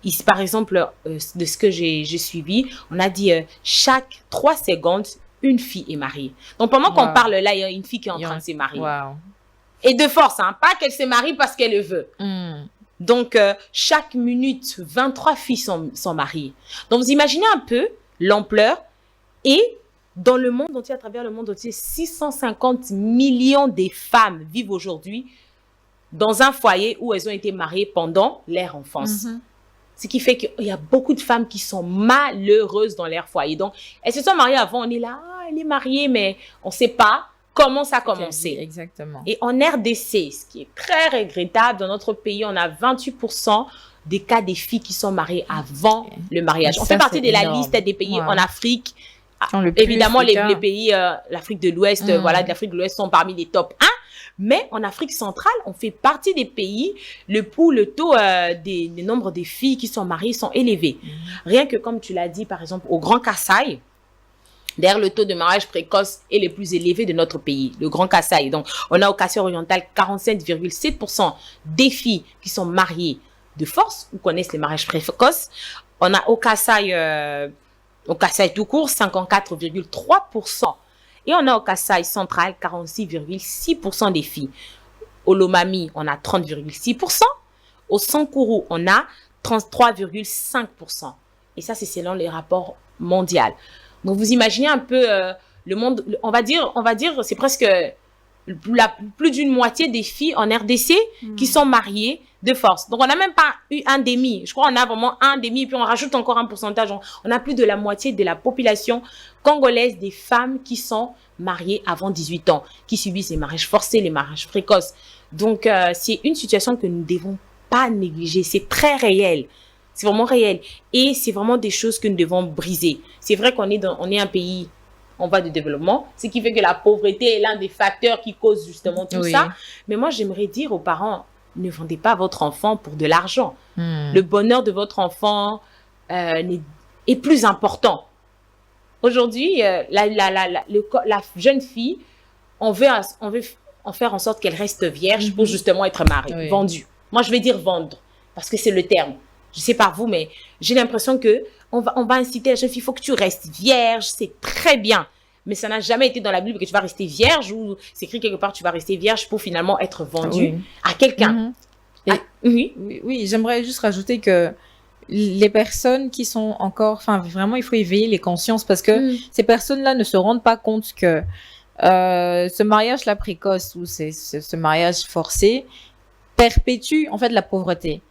ici, par exemple, de ce que j'ai suivi, on a dit chaque 3 secondes, une fille est mariée. Donc, pendant qu'on parle là, il y a une fille qui est en train de se marier. Et de force, hein, pas qu'elle se marie parce qu'elle le veut. Donc, chaque minute, 23 filles sont mariées. Donc, vous imaginez un peu l'ampleur. Et dans le monde entier, à travers le monde entier, 650 millions de femmes vivent aujourd'hui dans un foyer où elles ont été mariées pendant leur enfance. Ce qui fait qu'il y a beaucoup de femmes qui sont malheureuses dans leur foyer. Donc, elles se sont mariées avant, on est là, elle est mariée, mais on ne sait pas comment ça a commencé. Exactement. Et en RDC, ce qui est très regrettable, dans notre pays, on a 28% des cas des filles qui sont mariées avant le mariage. On fait partie de la liste des pays en Afrique. Évidemment, les pays, l'Afrique de l'Ouest, voilà, l'Afrique de l'Ouest sont parmi les top 1. Mais en Afrique centrale, on fait partie des pays où le taux des nombres de filles qui sont mariées sont élevés. Rien que comme tu l'as dit, par exemple, au Grand Kassai, d'ailleurs, le taux de mariage précoce est le plus élevé de notre pays, le Grand Kassai. Donc, on a au Kassai oriental 47,7% des filles qui sont mariées de force ou connaissent les mariages précoces. On a au Kassai tout court, 54,3%. Et on a au Kassai central, 46,6% des filles. Au Lomami, on a 30,6%. Au Sankuru, on a 33,5%. Et ça, c'est selon les rapports mondiaux. Donc, vous imaginez un peu le monde, on va dire, c'est presque plus d'une moitié des filles en RDC qui sont mariées de force. Donc, on n'a même pas eu un demi. Je crois qu'on a vraiment un demi, et puis on rajoute encore un pourcentage. On a plus de la moitié de la population congolaise des femmes qui sont mariées avant 18 ans, qui subissent les mariages forcés, les mariages précoces. Donc, c'est une situation que nous ne devons pas négliger. C'est très réel. C'est vraiment réel. Et c'est vraiment des choses que nous devons briser. C'est vrai qu'on est un pays en voie de développement, ce qui fait que la pauvreté est l'un des facteurs qui cause justement tout ça. Mais moi, j'aimerais dire aux parents, ne vendez pas votre enfant pour de l'argent. Le bonheur de votre enfant est plus important. Aujourd'hui, la jeune fille, on veut en faire en sorte qu'elle reste vierge pour justement être mariée, vendue. Moi, je vais dire vendre, parce que c'est le terme. Je sais pas vous, mais j'ai l'impression que on va inciter la jeune fille, il faut que tu restes vierge, c'est très bien. Mais ça n'a jamais été dans la Bible que tu vas rester vierge ou c'est écrit quelque part tu vas rester vierge pour finalement être vendue à quelqu'un. Oui, j'aimerais juste rajouter que les personnes qui sont encore, enfin vraiment, il faut éveiller les consciences parce que ces personnes-là ne se rendent pas compte que ce mariage-là précoce ou ce mariage forcé perpétue en fait la pauvreté.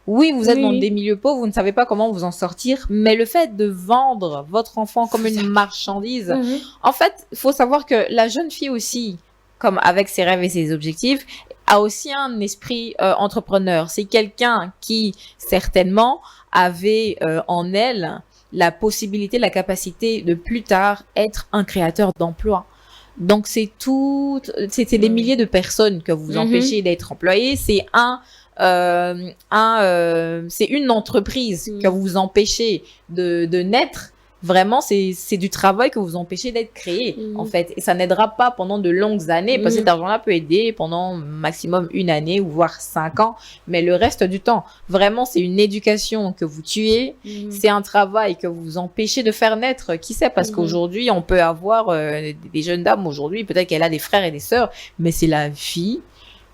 Oui, vous êtes dans des milieux pauvres, vous ne savez pas comment vous en sortir, mais le fait de vendre votre enfant comme une marchandise, en fait, il faut savoir que la jeune fille aussi, comme avec ses rêves et ses objectifs, a aussi un esprit entrepreneur. C'est quelqu'un qui, certainement, avait en elle la possibilité, la capacité de plus tard être un créateur d'emplois. Donc, c'est des milliers de personnes que vous empêchez d'être employés. C'est c'est une entreprise que vous empêchez de naître. Vraiment, c'est du travail que vous empêchez d'être créé, en fait. Et ça n'aidera pas pendant de longues années, parce que cet argent-là peut aider pendant maximum 1 année, ou voire 5 ans. Mais le reste du temps, vraiment, c'est une éducation que vous tuez. C'est un travail que vous empêchez de faire naître. Qui sait, parce qu'aujourd'hui, on peut avoir des jeunes dames, aujourd'hui, peut-être qu'elle a des frères et des sœurs, mais c'est la fille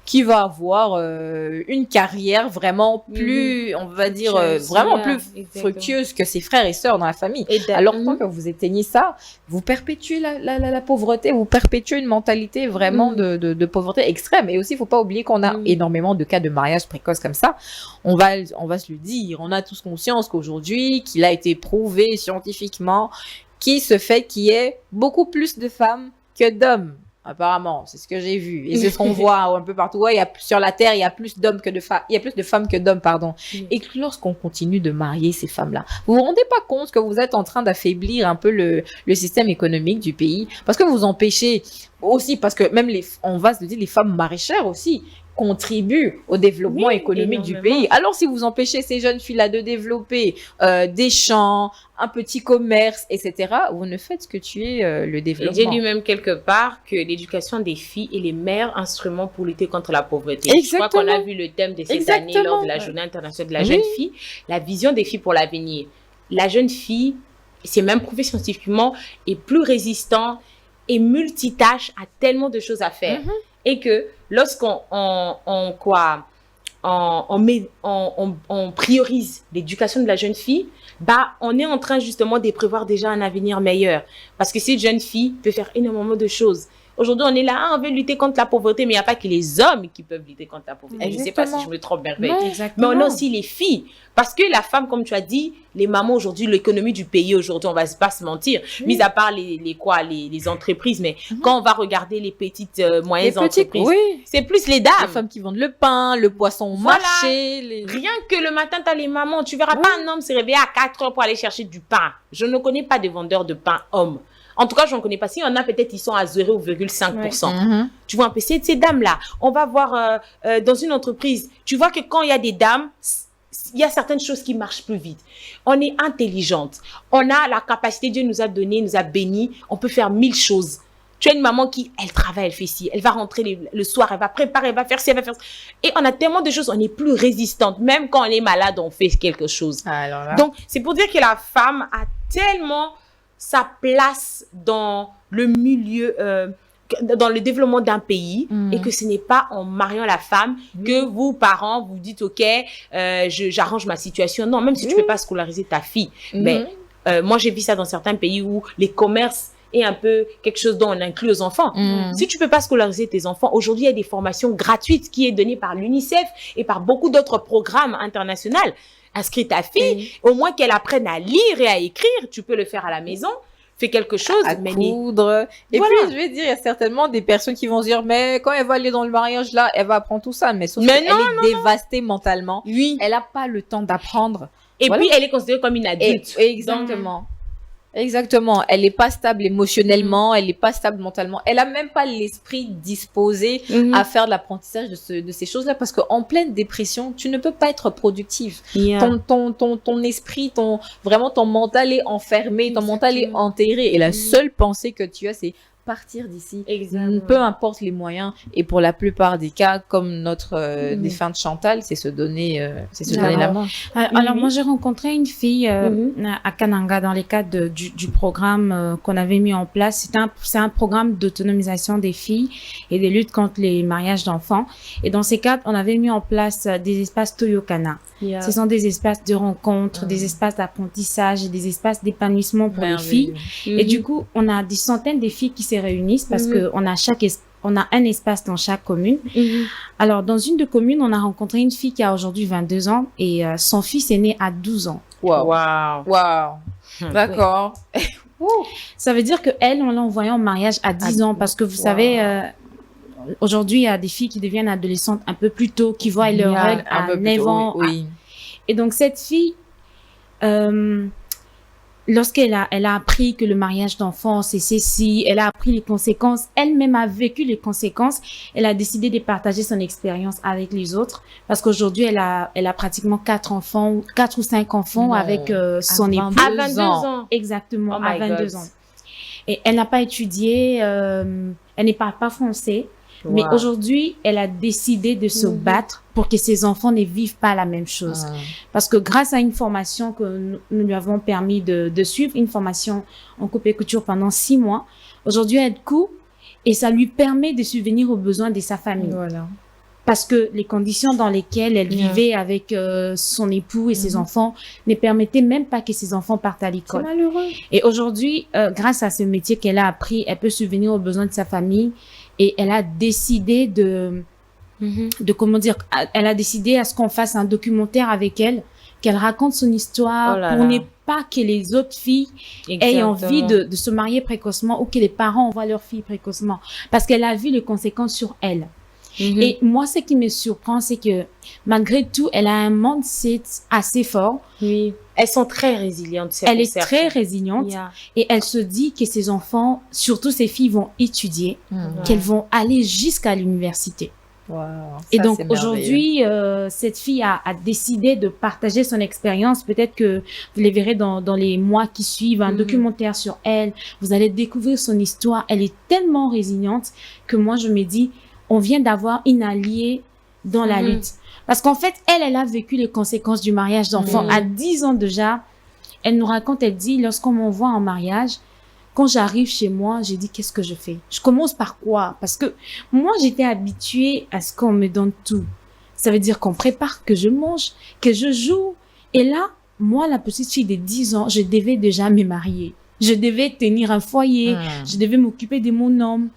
qui va avoir une carrière vraiment plus, on va dire, vraiment plus fructueuse que ses frères et sœurs dans la famille. Alors, tant que vous éteignez ça, vous perpétuez la pauvreté, vous perpétuez une mentalité vraiment de pauvreté extrême. Et aussi, il ne faut pas oublier qu'on a énormément de cas de mariage précoce comme ça. On va se le dire, on a tous conscience qu'aujourd'hui, qu'il a été prouvé scientifiquement, qu'il y ait beaucoup plus de femmes que d'hommes. Apparemment, c'est ce que j'ai vu. Et c'est ce qu'on voit un peu partout. Ouais, sur la Terre, il y a plus d'hommes que de femmes. Il y a plus de femmes que d'hommes, pardon. Et que lorsqu'on continue de marier ces femmes-là, vous vous rendez pas compte que vous êtes en train d'affaiblir un peu le système économique du pays? Parce que vous empêchez aussi, parce que même on va se dire, les femmes maraîchères aussi contribuent au développement économique du pays. Alors, si vous empêchez ces jeunes filles-là de développer des champs, un petit commerce, etc., vous ne faites que tuer le développement. J'ai lu même quelque part que l'éducation des filles est le meilleur instrument pour lutter contre la pauvreté. Exactement. Je crois qu'on a vu le thème de cette année lors de la Journée internationale de la jeune fille, la vision des filles pour l'avenir. La jeune fille, c'est même prouvé scientifiquement, est plus résistante et multitâche, a tellement de choses à faire. Et que lorsqu'on priorise l'éducation de la jeune fille, on est en train justement de prévoir déjà un avenir meilleur. Parce que cette jeune fille peut faire énormément de choses. Aujourd'hui, on est là, on veut lutter contre la pauvreté, mais il n'y a pas que les hommes qui peuvent lutter contre la pauvreté. Je ne sais pas si je me trompe merveille. Mais on a aussi les filles. Parce que la femme, comme tu as dit, les mamans aujourd'hui, l'économie du pays aujourd'hui, on ne va pas se mentir, mis à part les entreprises, mais quand on va regarder les petites, moyennes entreprises, c'est plus les dames. Les femmes qui vendent le pain, le poisson au marché. Rien que le matin, tu as les mamans. Tu ne verras pas un homme se réveiller à 4 heures pour aller chercher du pain. Je ne connais pas de vendeurs de pain hommes. En tout cas, je n'en connais pas. S'il y en a, peut-être ils sont à 0,5%. Tu vois un peu, ces dames-là, on va voir dans une entreprise, tu vois que quand il y a des dames, il y a certaines choses qui marchent plus vite. On est intelligente. On a la capacité, Dieu nous a donné, nous a bénis. On peut faire 1000 choses. Tu as une maman qui, elle travaille, elle fait ci. Elle va rentrer le soir, elle va préparer, elle va faire ci, elle va faire ça. Et on a tellement de choses, on est plus résistante. Même quand on est malade, on fait quelque chose. Alors là. Donc, c'est pour dire que la femme a tellement sa place dans le milieu, dans le développement d'un pays, et que ce n'est pas en mariant la femme que vous, parents, vous dites, OK, j'arrange ma situation. Non, même si tu ne peux pas scolariser ta fille. Mais moi, j'ai vu ça dans certains pays où les commerces est un peu quelque chose dont on inclut aux enfants. Si tu ne peux pas scolariser tes enfants, aujourd'hui, il y a des formations gratuites qui est données par l'UNICEF et par beaucoup d'autres programmes internationaux. Inscris ta fille, au moins qu'elle apprenne à lire et à écrire. Tu peux le faire à la maison. fait quelque chose, à mais coudre. Et Voilà. puis, je vais dire, il y a certainement des personnes qui vont se dire, mais quand elle va aller dans le mariage, là, elle va apprendre tout ça. Mais sauf Mais qu'elle est dévastée mentalement. oui. Elle n'a pas le temps d'apprendre. Et Voilà. puis, elle est considérée comme une adulte. Exactement. Exactement. Elle n'est pas stable émotionnellement, elle n'est pas stable mentalement. Elle a même pas l'esprit disposé Mhm. à faire de l'apprentissage de ces choses-là parce qu'en pleine dépression, tu ne peux pas être productive. Yeah. Ton esprit, vraiment ton mental est enfermé, ton mental est enterré et la seule pensée que tu as, c'est partir d'ici. Exactement. Peu importe les moyens. Et pour la plupart des cas, comme notre défunte Chantal, c'est se donner la main. Alors, moi, j'ai rencontré une fille à Kananga dans les cadres du programme qu'on avait mis en place. C'est un programme d'autonomisation des filles et des luttes contre les mariages d'enfants. Et dans ces cadres, on avait mis en place des espaces Toyokana. Yeah. Ce sont des espaces de rencontre, des espaces d'apprentissage et des espaces d'épanouissement pour les filles. Et du coup, on a des centaines de filles qui se réunissent parce que on a un espace dans chaque commune. Alors, dans une de communes, on a rencontré une fille qui a aujourd'hui 22 ans et son fils est né à 12 ans. Wow. D'accord. Ça veut dire que elle, on l'a envoyée en mariage à 10 ans parce que vous savez, aujourd'hui, il y a des filles qui deviennent adolescentes un peu plus tôt, qui voient leur règle à 9 ans. Oui. Et donc, cette fille, lorsqu'elle a appris que le mariage d'enfants, c'est ceci, elle a appris les conséquences, elle-même a vécu les conséquences, elle a décidé de partager son expérience avec les autres parce qu'aujourd'hui, elle a pratiquement 4 ou 5 enfants avec son époux. À 22 ans. Exactement, Oh à my 22 God. ans. Et elle n'a pas étudié, elle ne parle pas français. Mais Wow. aujourd'hui, elle a décidé de se battre pour que ses enfants ne vivent pas la même chose. Parce que grâce à une formation que nous lui avons permis de suivre, une formation en coupe et couture pendant 6 mois, aujourd'hui, elle coupe et ça lui permet de subvenir aux besoins de sa famille. Voilà. Parce que les conditions dans lesquelles elle vivait avec son époux et ses enfants ne permettaient même pas que ses enfants partent à l'école. C'est malheureux. Et aujourd'hui, grâce à ce métier qu'elle a appris, elle peut subvenir aux besoins de sa famille et elle a décidé de comment dire, elle a décidé à ce qu'on fasse un documentaire avec elle, qu'elle raconte son histoire pour ne pas que les autres filles aient envie de se marier précocement ou que les parents envoient leurs filles précocement. Parce qu'elle a vu les conséquences sur elle. Et moi, ce qui me surprend, c'est que malgré tout, elle a un mindset assez fort. Oui. Elles sont très résilientes. Elle est très résiliente et elle se dit que ses enfants, surtout ses filles, vont étudier, qu'elles vont aller jusqu'à l'université. Wow, et ça, donc c'est merveilleux. aujourd'hui, cette fille a décidé de partager son expérience. Peut-être que vous les verrez dans les mois qui suivent, un documentaire sur elle. Vous allez découvrir son histoire. Elle est tellement résiliente que moi, je me dis, on vient d'avoir une alliée dans la lutte. Parce qu'en fait, elle a vécu les conséquences du mariage d'enfant. À 10 ans déjà, elle nous raconte, elle dit, lorsqu'on m'envoie en mariage, quand j'arrive chez moi, j'ai dit, qu'est-ce que je fais? Je commence par quoi? Parce que moi, j'étais habituée à ce qu'on me donne tout. Ça veut dire qu'on prépare, que je mange, que je joue. Et là, moi, la petite fille de 10 ans, je devais déjà me marier. Je devais tenir un foyer. Je devais m'occuper de mon homme.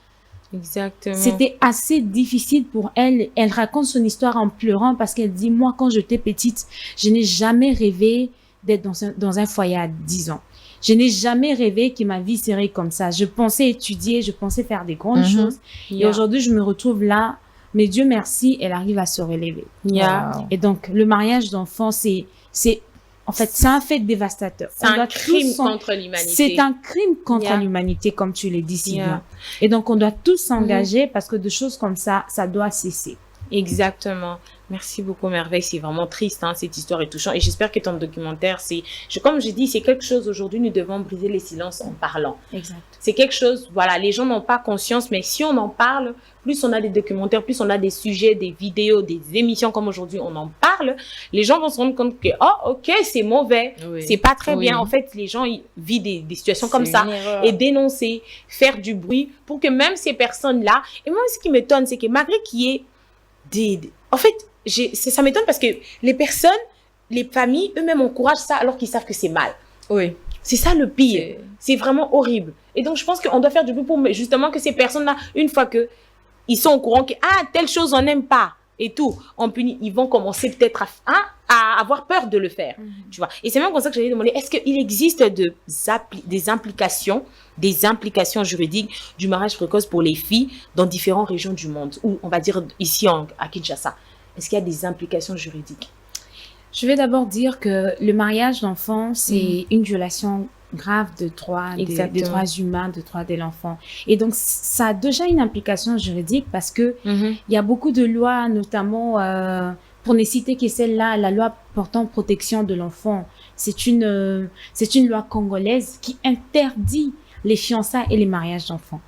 Exactement. C'était assez difficile pour elle. Elle raconte son histoire en pleurant parce qu'elle dit, moi, quand j'étais petite, je n'ai jamais rêvé d'être dans un foyer à 10 ans. Je n'ai jamais rêvé que ma vie serait comme ça. Je pensais étudier, je pensais faire des grandes choses. Et aujourd'hui, je me retrouve là. Mais Dieu merci, elle arrive à se relever. Et donc, le mariage d'enfants, en fait, c'est un fait dévastateur. C'est un crime contre l'humanité. C'est un crime contre l'humanité, comme tu l'as dit si bien. Et donc, on doit tous s'engager parce que de choses comme ça doit cesser. Exactement. Merci beaucoup, Merveille. C'est vraiment triste, hein, cette histoire est touchante. Et j'espère que ton documentaire, comme j'ai dit, c'est quelque chose aujourd'hui, nous devons briser les silences en parlant. Exact. C'est quelque chose, voilà, les gens n'ont pas conscience, mais si on en parle, plus on a des documentaires, plus on a des sujets, des vidéos, des émissions comme aujourd'hui, on en parle, les gens vont se rendre compte que, oh, ok, c'est mauvais, c'est pas très bien. En fait, les gens ils vivent des situations comme ça et dénoncer, faire du bruit pour que même ces personnes-là, et moi, ce qui m'étonne, c'est que malgré qu'il y ait en fait, ça m'étonne parce que les personnes, les familles, eux-mêmes encouragent ça alors qu'ils savent que c'est mal. Oui. C'est ça le pire. C'est vraiment horrible. Et donc, je pense qu'on doit faire du bruit pour justement que ces personnes-là, une fois que ils sont au courant que, telle chose, on n'aime pas et tout, on punit, ils vont commencer peut-être avoir peur de le faire, tu vois. Et c'est même comme ça que j'allais demander, est-ce qu'il existe des implications juridiques du mariage précoce pour les filles dans différentes régions du monde, ou on va dire ici à Kinshasa? Est-ce qu'il y a des implications juridiques? Je vais d'abord dire que le mariage d'enfants, c'est une violation grave des droits humains, des droits de l'enfant. Et donc, ça a déjà une implication juridique parce que il y a beaucoup de lois, notamment, pour ne citer que celle-là, la loi portant protection de l'enfant. C'est une loi congolaise qui interdit les fiançailles et les mariages d'enfants.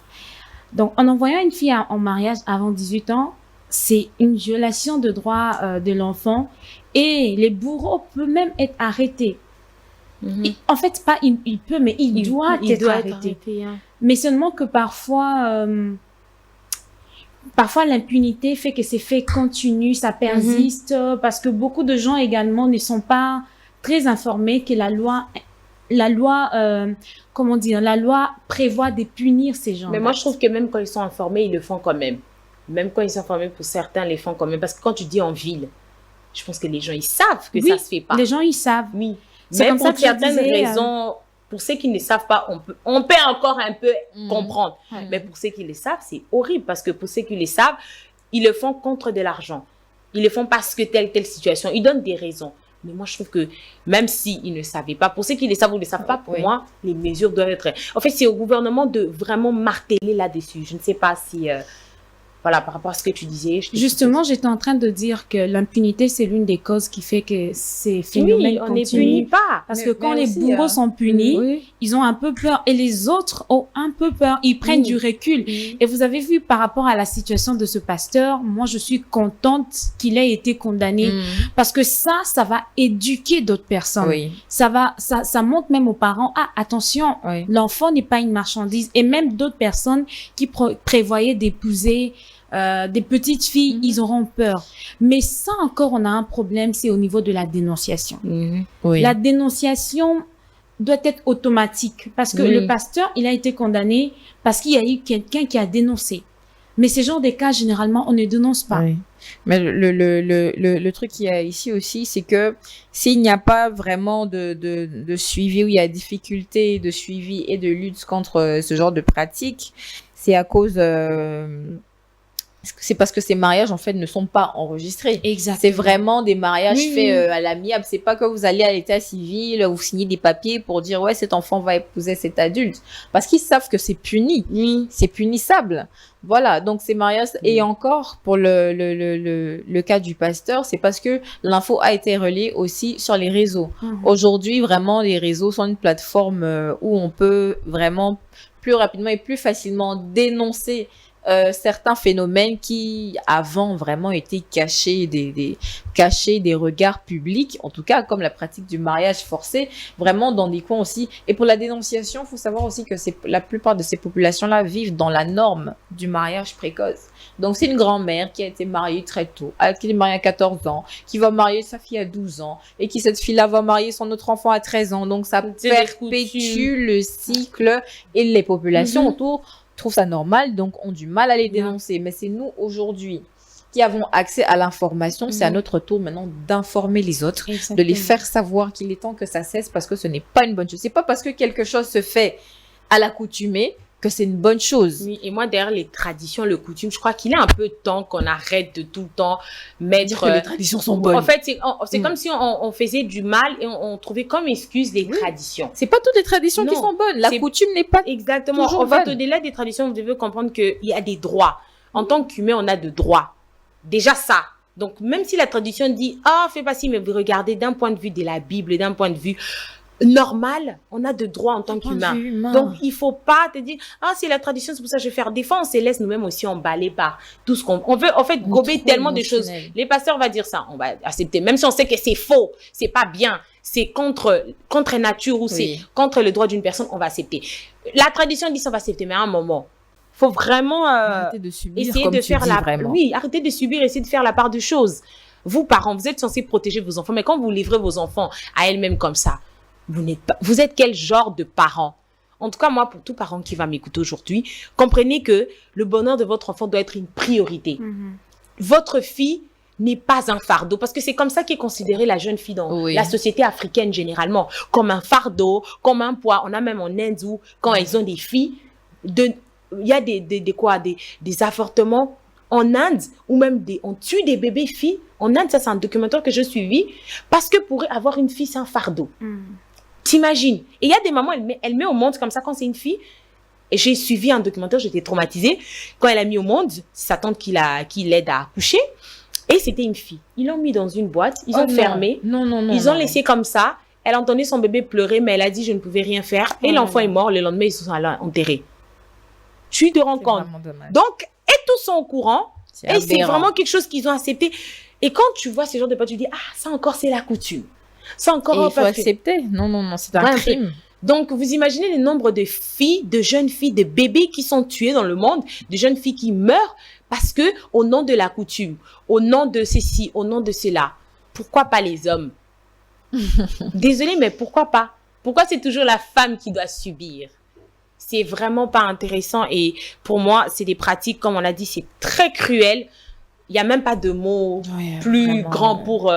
Donc, en envoyant une fille en mariage avant 18 ans, c'est une violation de droits de l'enfant et les bourreaux peuvent même être arrêtés. En fait, pas il peut, mais il doit être arrêté. Mais seulement que parfois l'impunité fait que ces faits continuent, ça persiste, parce que beaucoup de gens également ne sont pas très informés que la loi prévoit de punir ces gens. Mais moi, je trouve que même quand ils sont informés, ils le font quand même. Même quand ils sont informés, pour certains, ils le font quand même. Parce que quand tu dis en ville, je pense que les gens, ils savent que ça se fait pas. Les gens, ils savent. Oui. C'est mais comme pour ça que certaines raisons, pour ceux qui ne savent pas, on peut encore un peu comprendre. Mais pour ceux qui le savent, c'est horrible. Parce que pour ceux qui le savent, ils le font contre de l'argent. Ils le font parce que telle situation. Ils donnent des raisons. Mais moi, je trouve que même s'ils ne savaient pas, pour ceux qui le savent ou ne le savent pas, pour moi, les mesures doivent être... En fait, c'est au gouvernement de vraiment marteler là-dessus. Je ne sais pas si... Voilà, par rapport à ce que tu disais. Justement, j'étais en train de dire que l'impunité, c'est l'une des causes qui fait que ces phénomènes on ne punit pas. Parce que quand les bourreaux sont punis, ils ont un peu peur. Et les autres ont un peu peur. Ils prennent du recul. Et vous avez vu par rapport à la situation de ce pasteur, moi, je suis contente qu'il ait été condamné. Parce que ça va éduquer d'autres personnes. Ça montre même aux parents, attention, l'enfant n'est pas une marchandise. Et même d'autres personnes qui prévoyaient d'épouser des petites filles, ils auront peur. Mais ça encore, on a un problème, c'est au niveau de la dénonciation. La dénonciation doit être automatique parce que le pasteur, il a été condamné parce qu'il y a eu quelqu'un qui a dénoncé. Mais ces genres de cas, généralement, on ne dénonce pas. Mais le truc qu'il y a ici aussi, c'est que s'il n'y a pas vraiment de suivi, où il y a difficulté de suivi et de lutte contre ce genre de pratique, c'est à cause... c'est parce que ces mariages, en fait, ne sont pas enregistrés. Exactement. C'est vraiment des mariages faits à l'amiable. C'est pas que vous allez à l'état civil, vous signez des papiers pour dire, ouais, cet enfant va épouser cet adulte. Parce qu'ils savent que c'est puni. C'est punissable. Voilà. Donc, ces mariages, et encore, pour le cas du pasteur, c'est parce que l'info a été relayée aussi sur les réseaux. Aujourd'hui, vraiment, les réseaux sont une plateforme où on peut vraiment plus rapidement et plus facilement dénoncer certains phénomènes qui avant vraiment étaient cachés des regards publics, en tout cas comme la pratique du mariage forcé, vraiment dans des coins aussi. Et pour la dénonciation, il faut savoir aussi que la plupart de ces populations-là vivent dans la norme du mariage précoce. Donc c'est une grand-mère qui a été mariée très tôt, qui est mariée à 14 ans, qui va marier sa fille à 12 ans, et qui cette fille-là va marier son autre enfant à 13 ans. Donc ça perpétue le cycle, et les populations autour trouvent ça normal, donc ont du mal à les dénoncer. Mais c'est nous, aujourd'hui, qui avons accès à l'information. C'est à notre tour maintenant d'informer les autres, de les faire savoir qu'il est temps que ça cesse, parce que ce n'est pas une bonne chose. C'est pas parce que quelque chose se fait à l'accoutumée que c'est une bonne chose. Oui, et moi, derrière les traditions, le coutume, je crois qu'il est un peu temps qu'on arrête de tout le temps mettre... Dire que les traditions sont bonnes. En fait, c'est comme si on faisait du mal et on trouvait comme excuse les traditions. C'est pas toutes les traditions qui sont bonnes. La coutume n'est pas exactement. toujours en fait, bonne. au-delà des traditions, vous devez comprendre qu'il y a des droits. En tant qu'humain, on a des droits. Déjà ça. Donc, même si la tradition dit, fais pas ci, mais vous regardez d'un point de vue de la Bible, d'un point de vue normal, on a de droits en tant qu'humain. Donc, il faut pas te dire, c'est la tradition, c'est pour ça que je vais faire. Des fois, on se laisse nous-mêmes aussi emballer par tout ce on veut, en fait, gober tellement de choses. Les pasteurs vont dire ça, on va accepter. Même si on sait que c'est faux, c'est pas bien, c'est contre nature ou c'est contre le droit d'une personne, on va accepter. La tradition dit ça, on va accepter, mais à un moment, faut vraiment arrêter de subir, essayer comme de tu faire dis, vraiment. Oui, arrêtez de subir, essayer de faire la part des choses. Vous, parents, vous êtes censés protéger vos enfants, mais quand vous livrez vos enfants à elles-mêmes comme ça, vous êtes quel genre de parent? En tout cas, moi, pour tout parent qui va m'écouter aujourd'hui, comprenez que le bonheur de votre enfant doit être une priorité. Votre fille n'est pas un fardeau, parce que c'est comme ça qu'est considérée la jeune fille dans la société africaine généralement, comme un fardeau, comme un poids. On a même en Inde où, quand elles ont des filles, il y a des avortements en Inde, ou même on tue des bébés filles. En Inde, ça c'est un documentaire que j'ai suivi, parce que pour avoir une fille, c'est un fardeau. T'imagines? Et il y a des mamans, elle met au monde comme ça quand c'est une fille. Et j'ai suivi un documentaire, j'étais traumatisée. Quand elle a mis au monde, c'est sa tante qui l'aide à accoucher. Et c'était une fille. Ils l'ont mis dans une boîte, ils ont fermé. Ils ont laissé comme ça. Elle entendait son bébé pleurer, mais elle a dit je ne pouvais rien faire. Et l'enfant est mort. Le lendemain, ils sont allés enterrer. Tu te rends compte? Donc, et tous sont au courant. Et c'est vraiment quelque chose qu'ils ont accepté. Et quand tu vois ce genre de potes, tu dis, ah, ça encore, c'est la coutume. Ça encore, il faut accepter. Non, c'est un crime. Donc, vous imaginez le nombre de filles, de jeunes filles, de bébés qui sont tués dans le monde, de jeunes filles qui meurent parce que, au nom de la coutume, au nom de ceci, au nom de cela, pourquoi pas les hommes? Désolée, mais pourquoi pas? Pourquoi c'est toujours la femme qui doit subir? C'est vraiment pas intéressant et pour moi, c'est des pratiques, comme on l'a dit, c'est très cruel. Il n'y a même pas de mots plus grands pour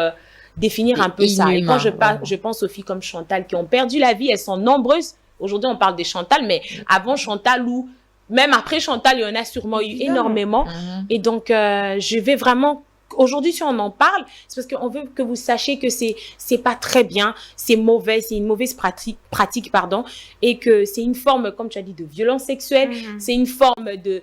définir un peu ça. Et quand je pense aux filles comme Chantal qui ont perdu la vie, elles sont nombreuses. Aujourd'hui, on parle de Chantal, mais avant Chantal ou même après Chantal, il y en a sûrement eu énormément. Et donc, je vais vraiment... Aujourd'hui, si on en parle, c'est parce qu'on veut que vous sachiez que c'est pas très bien, c'est mauvais, c'est une mauvaise pratique, et que c'est une forme, comme tu as dit, de violence sexuelle, c'est une forme de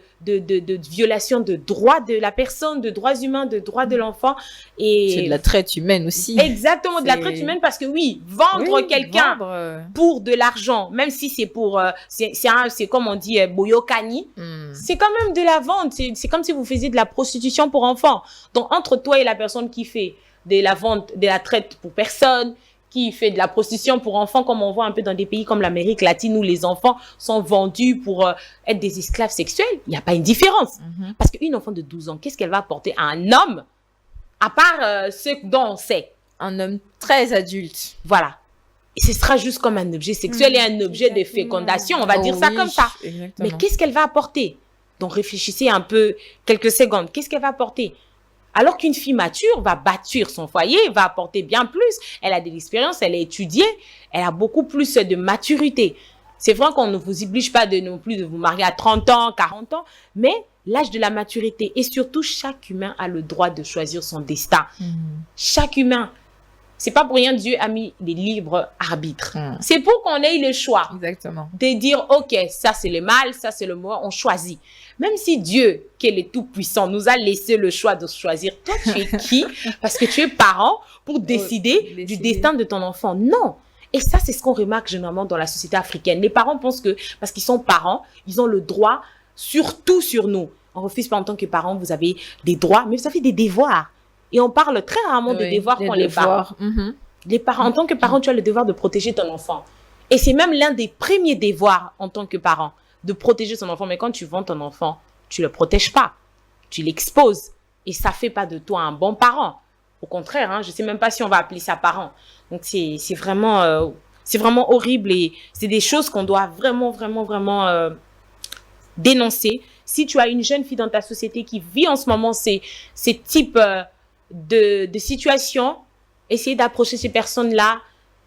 violation de droits de la personne, de droits humains, de droits de l'enfant. Et c'est de la traite humaine aussi. Exactement, de la traite humaine, parce que vendre quelqu'un pour de l'argent, même si c'est pour, c'est comme on dit, boyokani, c'est quand même de la vente, c'est comme si vous faisiez de la prostitution pour enfants. Donc, entre toi et la personne qui fait de la vente, de la traite pour personne, qui fait de la prostitution pour enfants, comme on voit un peu dans des pays comme l'Amérique latine où les enfants sont vendus pour être des esclaves sexuels, il n'y a pas une différence. Parce qu'une enfant de 12 ans, qu'est-ce qu'elle va apporter à un homme, à part ce dont on sait? Un homme très adulte. Voilà. Et ce sera juste comme un objet sexuel et un objet de fécondation, on va dire ça comme ça. Exactement. Mais qu'est-ce qu'elle va apporter? Donc réfléchissez un peu quelques secondes. Qu'est-ce qu'elle va apporter? Alors qu'une fille mature va bâtir son foyer, va apporter bien plus. Elle a de l'expérience, elle a étudié, elle a beaucoup plus de maturité. C'est vrai qu'on ne vous oblige pas non plus de vous marier à 30 ans, 40 ans, mais l'âge de la maturité. Et surtout, chaque humain a le droit de choisir son destin. Chaque humain. C'est pas pour rien Dieu a mis les libres arbitres. C'est pour qu'on ait le choix. Exactement. De dire, OK, ça c'est le mal, ça c'est le mauvais, on choisit. Même si Dieu, qui est le Tout-Puissant, nous a laissé le choix de choisir, toi tu es qui? Parce que tu es parent pour décider du destin de ton enfant. Non. Et ça, c'est ce qu'on remarque généralement dans la société africaine. Les parents pensent que, parce qu'ils sont parents, ils ont le droit surtout sur nous. On refuse pas en tant que parent, vous avez des droits, mais vous avez des devoirs. Et on parle très rarement de devoirs pour les parents. Les parents, en tant que parent, tu as le devoir de protéger ton enfant. Et c'est même l'un des premiers devoirs en tant que parent, de protéger ton enfant. Mais quand tu vends ton enfant, tu le protèges pas. Tu l'exposes. Et ça fait pas de toi un bon parent. Au contraire, hein, je sais même pas si on va appeler ça parent. Donc c'est vraiment horrible et c'est des choses qu'on doit vraiment dénoncer. Si tu as une jeune fille dans ta société qui vit en ce moment ces types de situations, essayez d'approcher ces personnes-là,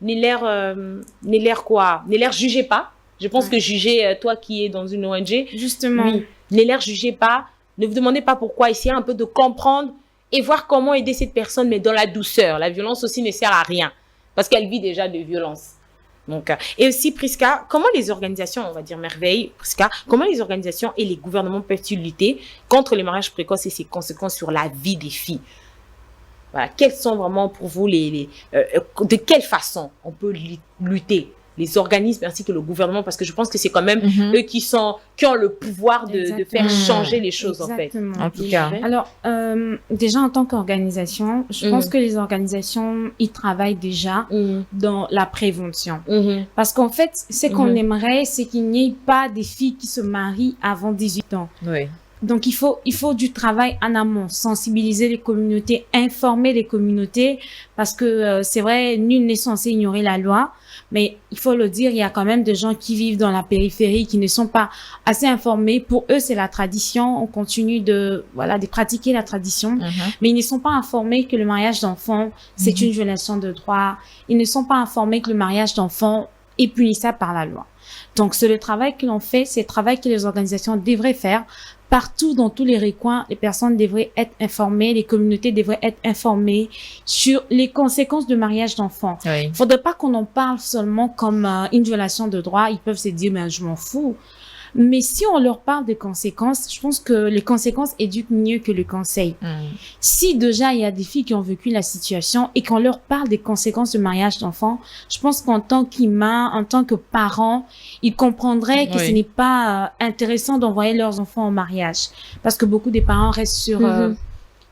ne les jugez pas. Je pense que juger, toi qui es dans une ONG, justement, ne les jugez pas, ne vous demandez pas pourquoi, essayez un peu de comprendre et voir comment aider cette personne, mais dans la douceur. La violence aussi ne sert à rien, parce qu'elle vit déjà de violence. Donc, et aussi, Prisca, comment les organisations, on va dire merveille, Prisca, comment les organisations et les gouvernements peuvent-ils lutter contre les mariages précoces et ses conséquences sur la vie des filles? Voilà, quelles sont vraiment pour vous de quelle façon on peut lutter, les organismes ainsi que le gouvernement, parce que je pense que c'est quand même eux qui ont le pouvoir de faire changer les choses. Exactement. En fait. En tout cas. Alors, déjà en tant qu'organisation, je pense que les organisations, ils travaillent déjà dans la prévention. Parce qu'en fait, ce qu'on aimerait, c'est qu'il n'y ait pas des filles qui se marient avant 18 ans. Oui. Donc, il faut du travail en amont, sensibiliser les communautés, informer les communautés, parce que c'est vrai, nul n'est censé ignorer la loi, mais il faut le dire, il y a quand même des gens qui vivent dans la périphérie, qui ne sont pas assez informés. Pour eux, c'est la tradition, on continue de pratiquer la tradition, mais ils ne sont pas informés que le mariage d'enfants, c'est une violation de droit. Ils ne sont pas informés que le mariage d'enfants est punissable par la loi. Donc, c'est le travail que l'on fait, c'est le travail que les organisations devraient faire. Partout, dans tous les recoins, les personnes devraient être informées, les communautés devraient être informées sur les conséquences du mariage d'enfants. Oui. Il faudrait pas qu'on en parle seulement comme une violation de droit. Ils peuvent se dire, mais je m'en fous. Mais si on leur parle des conséquences, je pense que les conséquences éduquent mieux que le conseil. Si déjà il y a des filles qui ont vécu la situation et qu'on leur parle des conséquences du mariage d'enfants, je pense qu'en tant qu'humain, en tant que parents, ils comprendraient que ce n'est pas intéressant d'envoyer leurs enfants au mariage. Parce que beaucoup des parents restent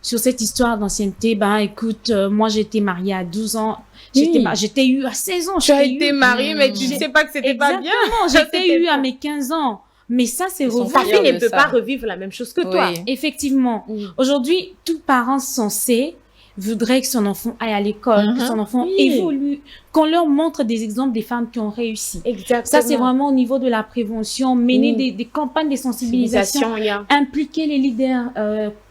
sur cette histoire d'ancienneté. Ben, écoute, moi j'ai été mariée à 12 ans. J'étais eu à 16 ans. Tu as été mariée, mais tu ne sais pas que c'était pas bien. J'étais eu à mes 15 ans. Mais ça, c'est ta fille ne peut pas revivre la même chose que toi. Effectivement. Aujourd'hui, tout parent censé voudrait que son enfant aille à l'école, que son enfant évolue, qu'on leur montre des exemples des femmes qui ont réussi. Exactement. Ça, c'est vraiment au niveau de la prévention, mener des campagnes de sensibilisation, impliquer les leaders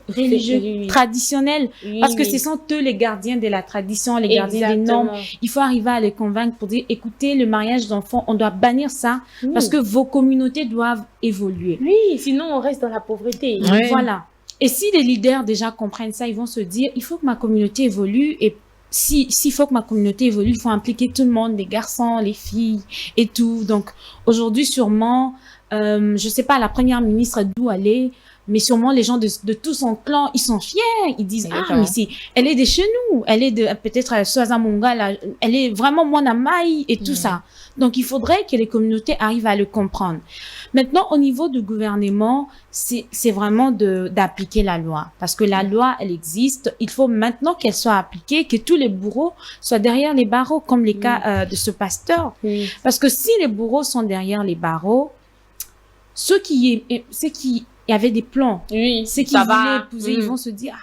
religieux traditionnels, parce que ce sont eux les gardiens de la tradition, les gardiens des normes. Il faut arriver à les convaincre pour dire, écoutez, le mariage d'enfants, on doit bannir ça, parce que vos communautés doivent évoluer. Oui, sinon on reste dans la pauvreté. Voilà. Et si les leaders déjà comprennent ça, ils vont se dire, il faut que ma communauté évolue, et s'il faut que ma communauté évolue, il faut impliquer tout le monde, les garçons, les filles et tout. Donc, aujourd'hui, sûrement, je sais pas, la première ministre d'où elle est, mais sûrement les gens de tout son clan, ils sont fiers. Ils disent, mais elle est de chez nous. Elle est de, peut-être, Swazamonga, là, elle est vraiment Mwanamaï et tout ça. Donc, il faudrait que les communautés arrivent à le comprendre. Maintenant, au niveau du gouvernement, c'est vraiment d'appliquer la loi. Parce que la loi, elle existe. Il faut maintenant qu'elle soit appliquée, que tous les bourreaux soient derrière les barreaux, comme les cas de ce pasteur. Parce que si les bourreaux sont derrière les barreaux, ceux qui il y avait des plans. Ceux qui voulaient épouser, ils vont se dire,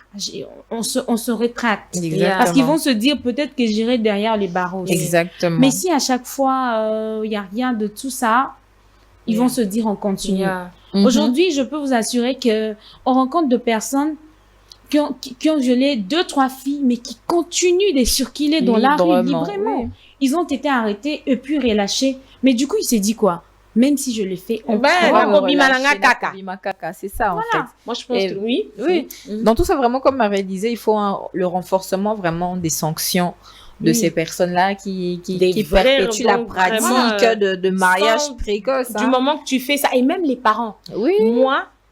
on se rétracte. Parce qu'ils vont se dire, peut-être que j'irai derrière les barreaux. Exactement. Mais si à chaque fois, il y a rien de tout ça, ils vont se dire, on continue. Aujourd'hui, je peux vous assurer que on rencontre de personnes qui ont violé 2-3 filles, mais qui continuent de circuler dans la rue librement. Ils ont été arrêtés et puis relâchés. Mais du coup, il s'est dit quoi? Même si je le fais, on c'est ça, en fait. Moi, je pense que oui. Dans tout ça, vraiment, comme Marie disait, il faut le renforcement vraiment des sanctions de ces personnes-là qui perpétuent la pratique de mariage précoce. Du moment que tu fais ça, et même les parents.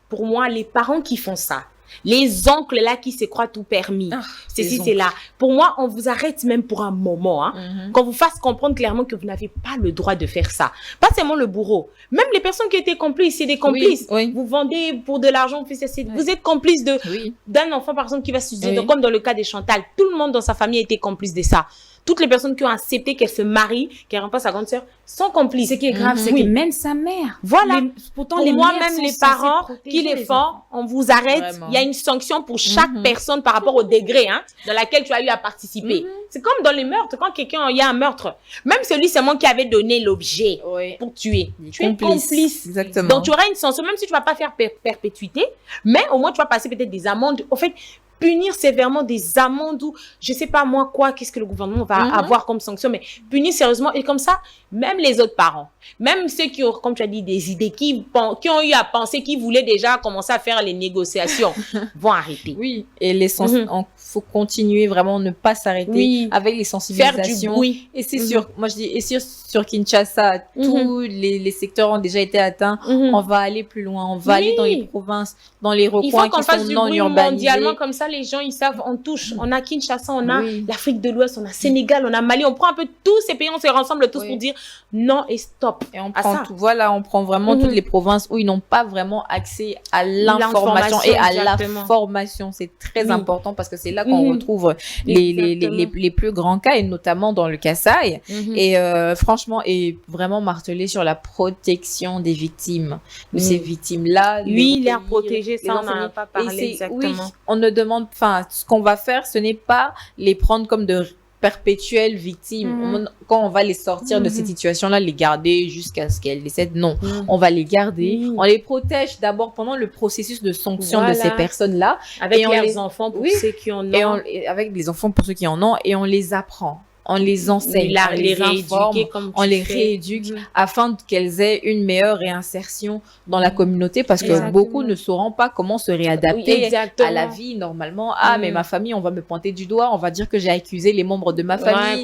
Pour moi, les parents qui font ça, les oncles là qui se croient tout permis, c'est là. Pour moi, on vous arrête même pour un moment, qu'on vous fasse comprendre clairement que vous n'avez pas le droit de faire ça. Pas seulement le bourreau, même les personnes qui étaient complices, c'est des complices. Vous vendez pour de l'argent, vous êtes complice d'un enfant par exemple qui va se suicider, comme dans le cas de Chantal. Tout le monde dans sa famille a été complice de ça. Toutes les personnes qui ont accepté qu'elle se marie, qu'elle remplace sa grande sœur, sont complices. Ce qui est grave, c'est que même sa mère. Voilà. Pourtant, pour moi, même les parents qui les font, on vous arrête. Il y a une sanction pour chaque personne par rapport au degré, dans laquelle tu as eu à participer. C'est comme dans les meurtres. Quand il y a un meurtre, même celui seulement qui avait donné l'objet pour tuer, tu es complice. Exactement. Donc, tu auras une sanction, même si tu vas pas faire perpétuité, mais au moins, tu vas passer peut-être des amendes. Au fait, punir sévèrement des amendes ou je sais pas moi quoi, qu'est-ce que le gouvernement va avoir comme sanction, mais punir sérieusement. Et comme ça, même les autres parents, même ceux qui ont, comme tu as dit, des idées, qui ont eu à penser, qui voulaient déjà commencer à faire les négociations, vont arrêter. Et faut continuer vraiment, ne pas s'arrêter avec les sensibilisations. Faire du bruit. Et c'est sûr, moi je dis, et sur Kinshasa, tous les secteurs ont déjà été atteints. On va aller plus loin, on va aller dans les provinces, dans les recoins qui sont non urbanisés. Mondialement comme ça, les gens, ils savent, on touche. On a Kinshasa, on a l'Afrique de l'Ouest, on a Sénégal, on a Mali. On prend un peu tous ces pays, on se rassemble tous pour dire non et stop. Et on prend on prend vraiment toutes les provinces où ils n'ont pas vraiment accès à l'information et à la formation. C'est très important parce que c'est là qu'on retrouve les plus grands cas, et notamment dans le Kasaï. Et franchement, et vraiment martelé sur la protection des victimes, de ces victimes-là. Oui, les protéger, ça, on n'en a pas parlé exactement. Oui, on ne demande, ce qu'on va faire, ce n'est pas les prendre comme de perpétuelles victimes. Quand on va les sortir de cette situation-là, les garder jusqu'à ce qu'elles décèdent, non. On va les garder, on les protège d'abord pendant le processus de sanction de ces personnes-là. Avec les enfants pour ceux qui en ont. Avec les enfants pour ceux qui en ont, et on les apprend. On les enseigne, on les informe, on les rééduque afin qu'elles aient une meilleure réinsertion dans la communauté, parce que beaucoup ne sauront pas comment se réadapter à la vie normalement. Mais ma famille, on va me pointer du doigt, on va dire que j'ai accusé les membres de ma famille.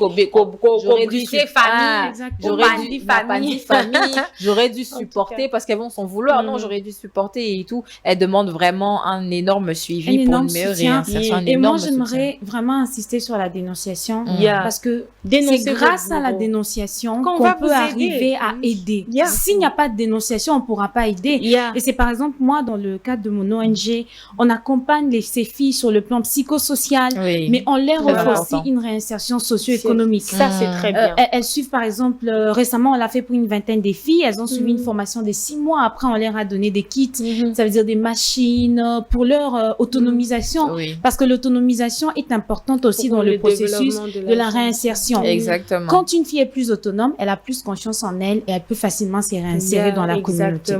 J'aurais dû supporter parce qu'elles vont s'en vouloir. Non, j'aurais dû supporter et tout. Elles demandent vraiment un énorme suivi pour une meilleure réinsertion. Et moi, j'aimerais vraiment insister sur la dénonciation parce que c'est grâce à la dénonciation qu'on peut arriver à aider. S'il n'y a pas de dénonciation, on ne pourra pas aider. Et c'est par exemple, moi, dans le cadre de mon ONG, on accompagne ces filles sur le plan psychosocial, mais on leur offre aussi une réinsertion socio-économique. Ça, c'est très bien. Elles suivent, par exemple, récemment, on l'a fait pour une vingtaine de filles. Elles ont suivi une formation de 6 mois. Après, on leur a donné des kits, ça veut dire des machines pour leur autonomisation. Parce que l'autonomisation est importante aussi dans le processus de la réinsertion. Exactement. Quand une fille est plus autonome, elle a plus confiance en elle et elle peut facilement se réinsérer dans la communauté.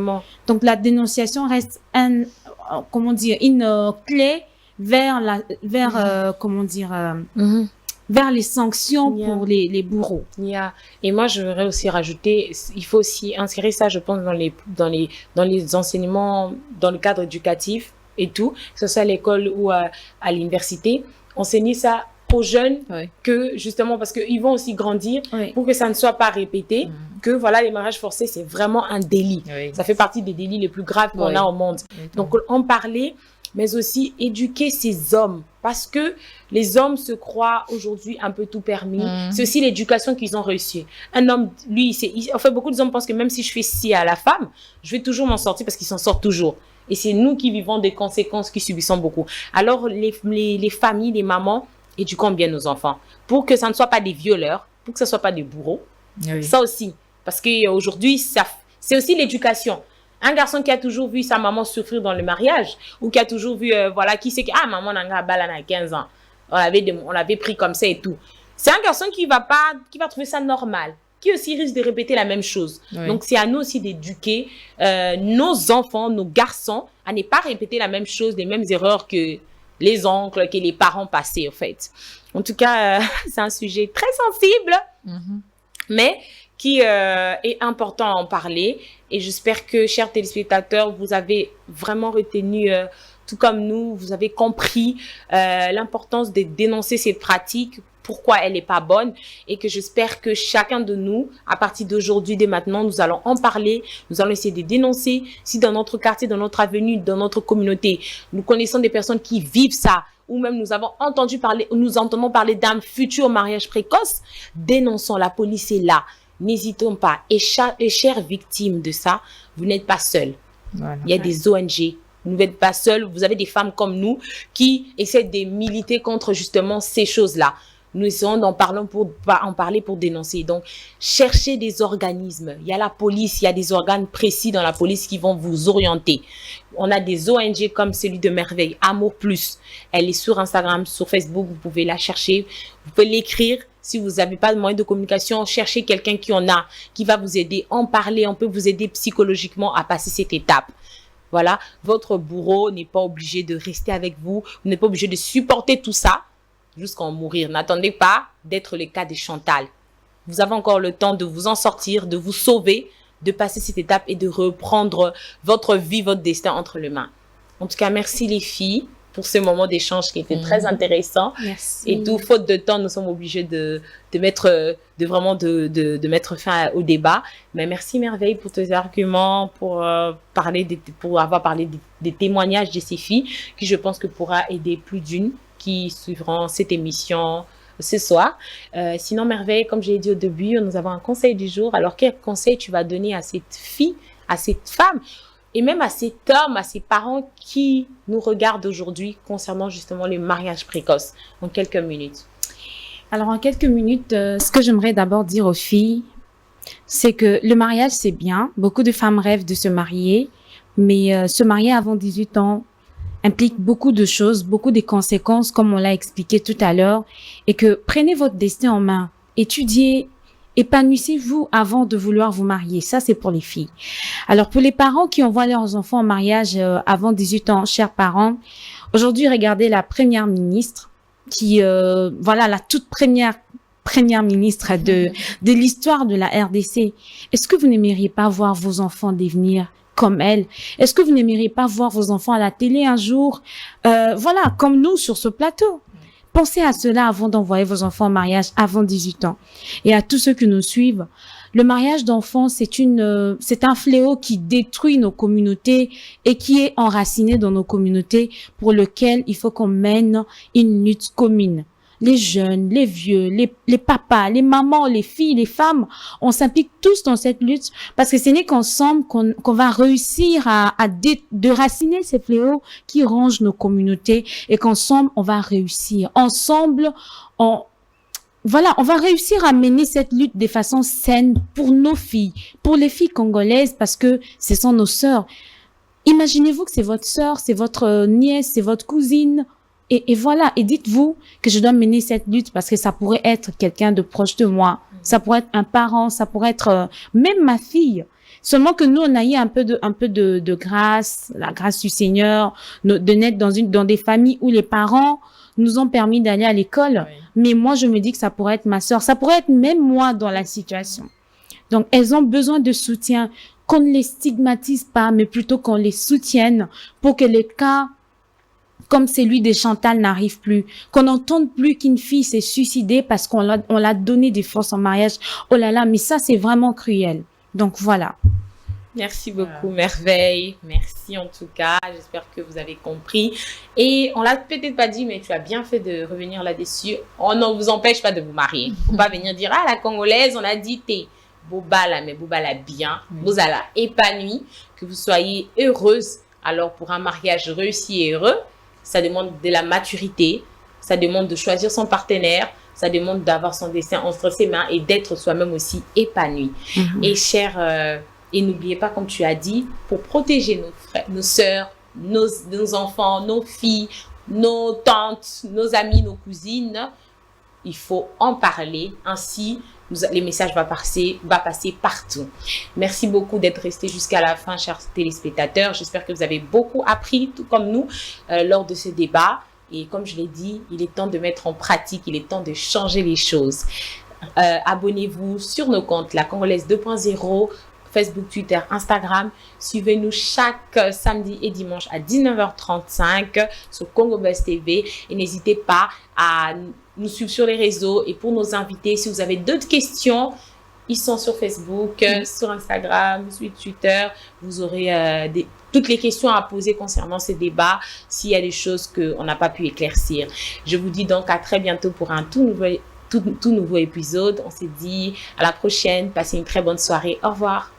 Donc, la dénonciation reste une clé vers vers les sanctions pour les bourreaux. Et moi, je voudrais aussi rajouter, il faut aussi inscrire ça, je pense, dans les enseignements, dans le cadre éducatif et tout, que ce soit à l'école ou à l'université, enseigner ça aux jeunes, que justement, parce qu'ils vont aussi grandir, pour que ça ne soit pas répété, que voilà, les mariages forcés, c'est vraiment un délit. Ça fait partie des délits les plus graves qu'on a au monde. Donc, en parler, mais aussi éduquer ces hommes, parce que les hommes se croient aujourd'hui un peu tout permis. C'est aussi l'éducation qu'ils ont reçue. Un homme, lui, en fait, beaucoup d'hommes pensent que même si je fais ci à la femme, je vais toujours m'en sortir parce qu'ils s'en sortent toujours. Et c'est nous qui vivons des conséquences, qui subissons beaucoup. Alors, les familles, les mamans, éduquons bien nos enfants pour que ça ne soit pas des violeurs, pour que ce ne soit pas des bourreaux. Ça aussi, parce qu'aujourd'hui, c'est aussi l'éducation. Un garçon qui a toujours vu sa maman souffrir dans le mariage, ou qui a toujours vu, qui sait que maman n'a pas 15 ans, on l'avait pris comme ça et tout. C'est un garçon qui va trouver ça normal, qui aussi risque de répéter la même chose. Donc, c'est à nous aussi d'éduquer nos enfants, nos garçons, à ne pas répéter la même chose, les mêmes erreurs que les oncles, que les parents passaient, en fait. En tout cas, c'est un sujet très sensible, mais qui est important à en parler. Et j'espère que, chers téléspectateurs, vous avez vraiment retenu, tout comme nous, vous avez compris l'importance de dénoncer ces pratiques, pourquoi elle n'est pas bonne, et que j'espère que chacun de nous, à partir d'aujourd'hui, dès maintenant, nous allons en parler, nous allons essayer de dénoncer. Si dans notre quartier, dans notre avenue, dans notre communauté, nous connaissons des personnes qui vivent ça, ou même nous entendons parler d'un futur mariage précoce, dénonçons, la police est là. N'hésitons pas. Et chères victimes de ça, vous n'êtes pas seuls. Il y a des ONG. Vous n'êtes pas seuls. Vous avez des femmes comme nous qui essaient de militer contre justement ces choses-là. Nous essayons d'en parler pour dénoncer. Donc, cherchez des organismes. Il y a la police, il y a des organes précis dans la police qui vont vous orienter. On a des ONG comme celui de Merveille, Amour Plus. Elle est sur Instagram, sur Facebook, vous pouvez la chercher. Vous pouvez l'écrire. Si vous n'avez pas de moyens de communication, cherchez quelqu'un qui va vous aider. En parler, on peut vous aider psychologiquement à passer cette étape. Voilà, votre bourreau n'est pas obligé de rester avec vous. Vous n'êtes pas obligé de supporter tout ça jusqu'à en mourir. N'attendez pas d'être le cas de Chantal. Vous avez encore le temps de vous en sortir, de vous sauver, de passer cette étape et de reprendre votre vie, votre destin entre les mains. En tout cas, merci les filles pour ce moment d'échange qui était très intéressant. Merci. Et tout, faute de temps, nous sommes obligés de mettre fin au débat. Mais merci Merveille pour tes arguments, pour avoir parlé des témoignages de ces filles, qui je pense que pourra aider plus d'une qui suivront cette émission ce soir. Sinon Merveille, comme je l'ai dit au début, nous avons un conseil du jour. Alors quel conseil tu vas donner à cette fille, à cette femme, et même à cet homme, à ces parents qui nous regardent aujourd'hui concernant justement les mariages précoces, en quelques minutes? Alors, en quelques minutes, ce que j'aimerais d'abord dire aux filles, c'est que le mariage, c'est bien. Beaucoup de femmes rêvent de se marier, mais se marier avant 18 ans implique beaucoup de choses, beaucoup de conséquences, comme on l'a expliqué tout à l'heure, et que prenez votre destin en main, étudiez, épanouissez-vous avant de vouloir vous marier. Ça, c'est pour les filles. Alors, pour les parents qui envoient leurs enfants en mariage avant 18 ans, chers parents, aujourd'hui, regardez la première ministre qui, la toute première ministre de l'histoire de la RDC. Est-ce que vous n'aimeriez pas voir vos enfants devenir comme elle? Est-ce que vous n'aimeriez pas voir vos enfants à la télé un jour, comme nous sur ce plateau? Pensez à cela avant d'envoyer vos enfants en mariage avant 18 ans. Et à tous ceux qui nous suivent, le mariage d'enfants, c'est un fléau qui détruit nos communautés et qui est enraciné dans nos communautés, pour lequel il faut qu'on mène une lutte commune. Les jeunes, les vieux, les papas, les mamans, les filles, les femmes, on s'implique tous dans cette lutte, parce que ce n'est qu'ensemble qu'on va réussir à déraciner ces fléaux qui rongent nos communautés, et qu'ensemble on va réussir. Ensemble, on va réussir à mener cette lutte de façon saine pour nos filles, pour les filles congolaises, parce que ce sont nos sœurs. Imaginez-vous que c'est votre sœur, c'est votre nièce, c'est votre cousine. Et voilà, et dites-vous que je dois mener cette lutte parce que ça pourrait être quelqu'un de proche de moi, ça pourrait être un parent, ça pourrait être même ma fille. Seulement que nous, on a eu un peu de grâce, la grâce du Seigneur, de naître dans des familles où les parents nous ont permis d'aller à l'école. Oui. Mais moi, je me dis que ça pourrait être ma sœur, ça pourrait être même moi dans la situation. Donc, elles ont besoin de soutien, qu'on ne les stigmatise pas, mais plutôt qu'on les soutienne pour que les cas comme celui de Chantal n'arrive plus, qu'on n'entende plus qu'une fille s'est suicidée parce qu'on l'a donné des forces en mariage. Oh là là, mais ça, c'est vraiment cruel. Donc, voilà. Merci beaucoup, Merveille. Merci en tout cas. J'espère que vous avez compris. Et on l'a peut-être pas dit, mais tu as bien fait de revenir là-dessus. On ne vous empêche pas de vous marier. Faut pas venir dire, la Congolaise, on a dit, t'es Bobala, mais Bobala bien. Vous allez épanouie, que vous soyez heureuse. Alors, pour un mariage réussi et heureux, ça demande de la maturité, ça demande de choisir son partenaire, ça demande d'avoir son destin entre ses mains et d'être soi-même aussi épanoui. Et et n'oubliez pas, comme tu as dit, pour protéger nos frères, nos sœurs, nos enfants, nos filles, nos tantes, nos amis, nos cousines, il faut en parler. Ainsi, les messages vont passer partout. Merci beaucoup d'être restés jusqu'à la fin, chers téléspectateurs. J'espère que vous avez beaucoup appris, tout comme nous, lors de ce débat. Et comme je l'ai dit, il est temps de mettre en pratique, il est temps de changer les choses. Abonnez-vous sur nos comptes, la Congolaise 2.0, Facebook, Twitter, Instagram. Suivez-nous chaque samedi et dimanche à 19h35 sur Congo Buzz TV. Et n'hésitez pas à nous suivre sur les réseaux. Et pour nos invités, si vous avez d'autres questions, ils sont sur Facebook, sur Instagram, sur Twitter. Vous aurez toutes les questions à poser concernant ces débats, s'il y a des choses qu'on n'a pas pu éclaircir. Je vous dis donc à très bientôt pour un tout nouveau épisode. On se dit à la prochaine. Passez une très bonne soirée. Au revoir.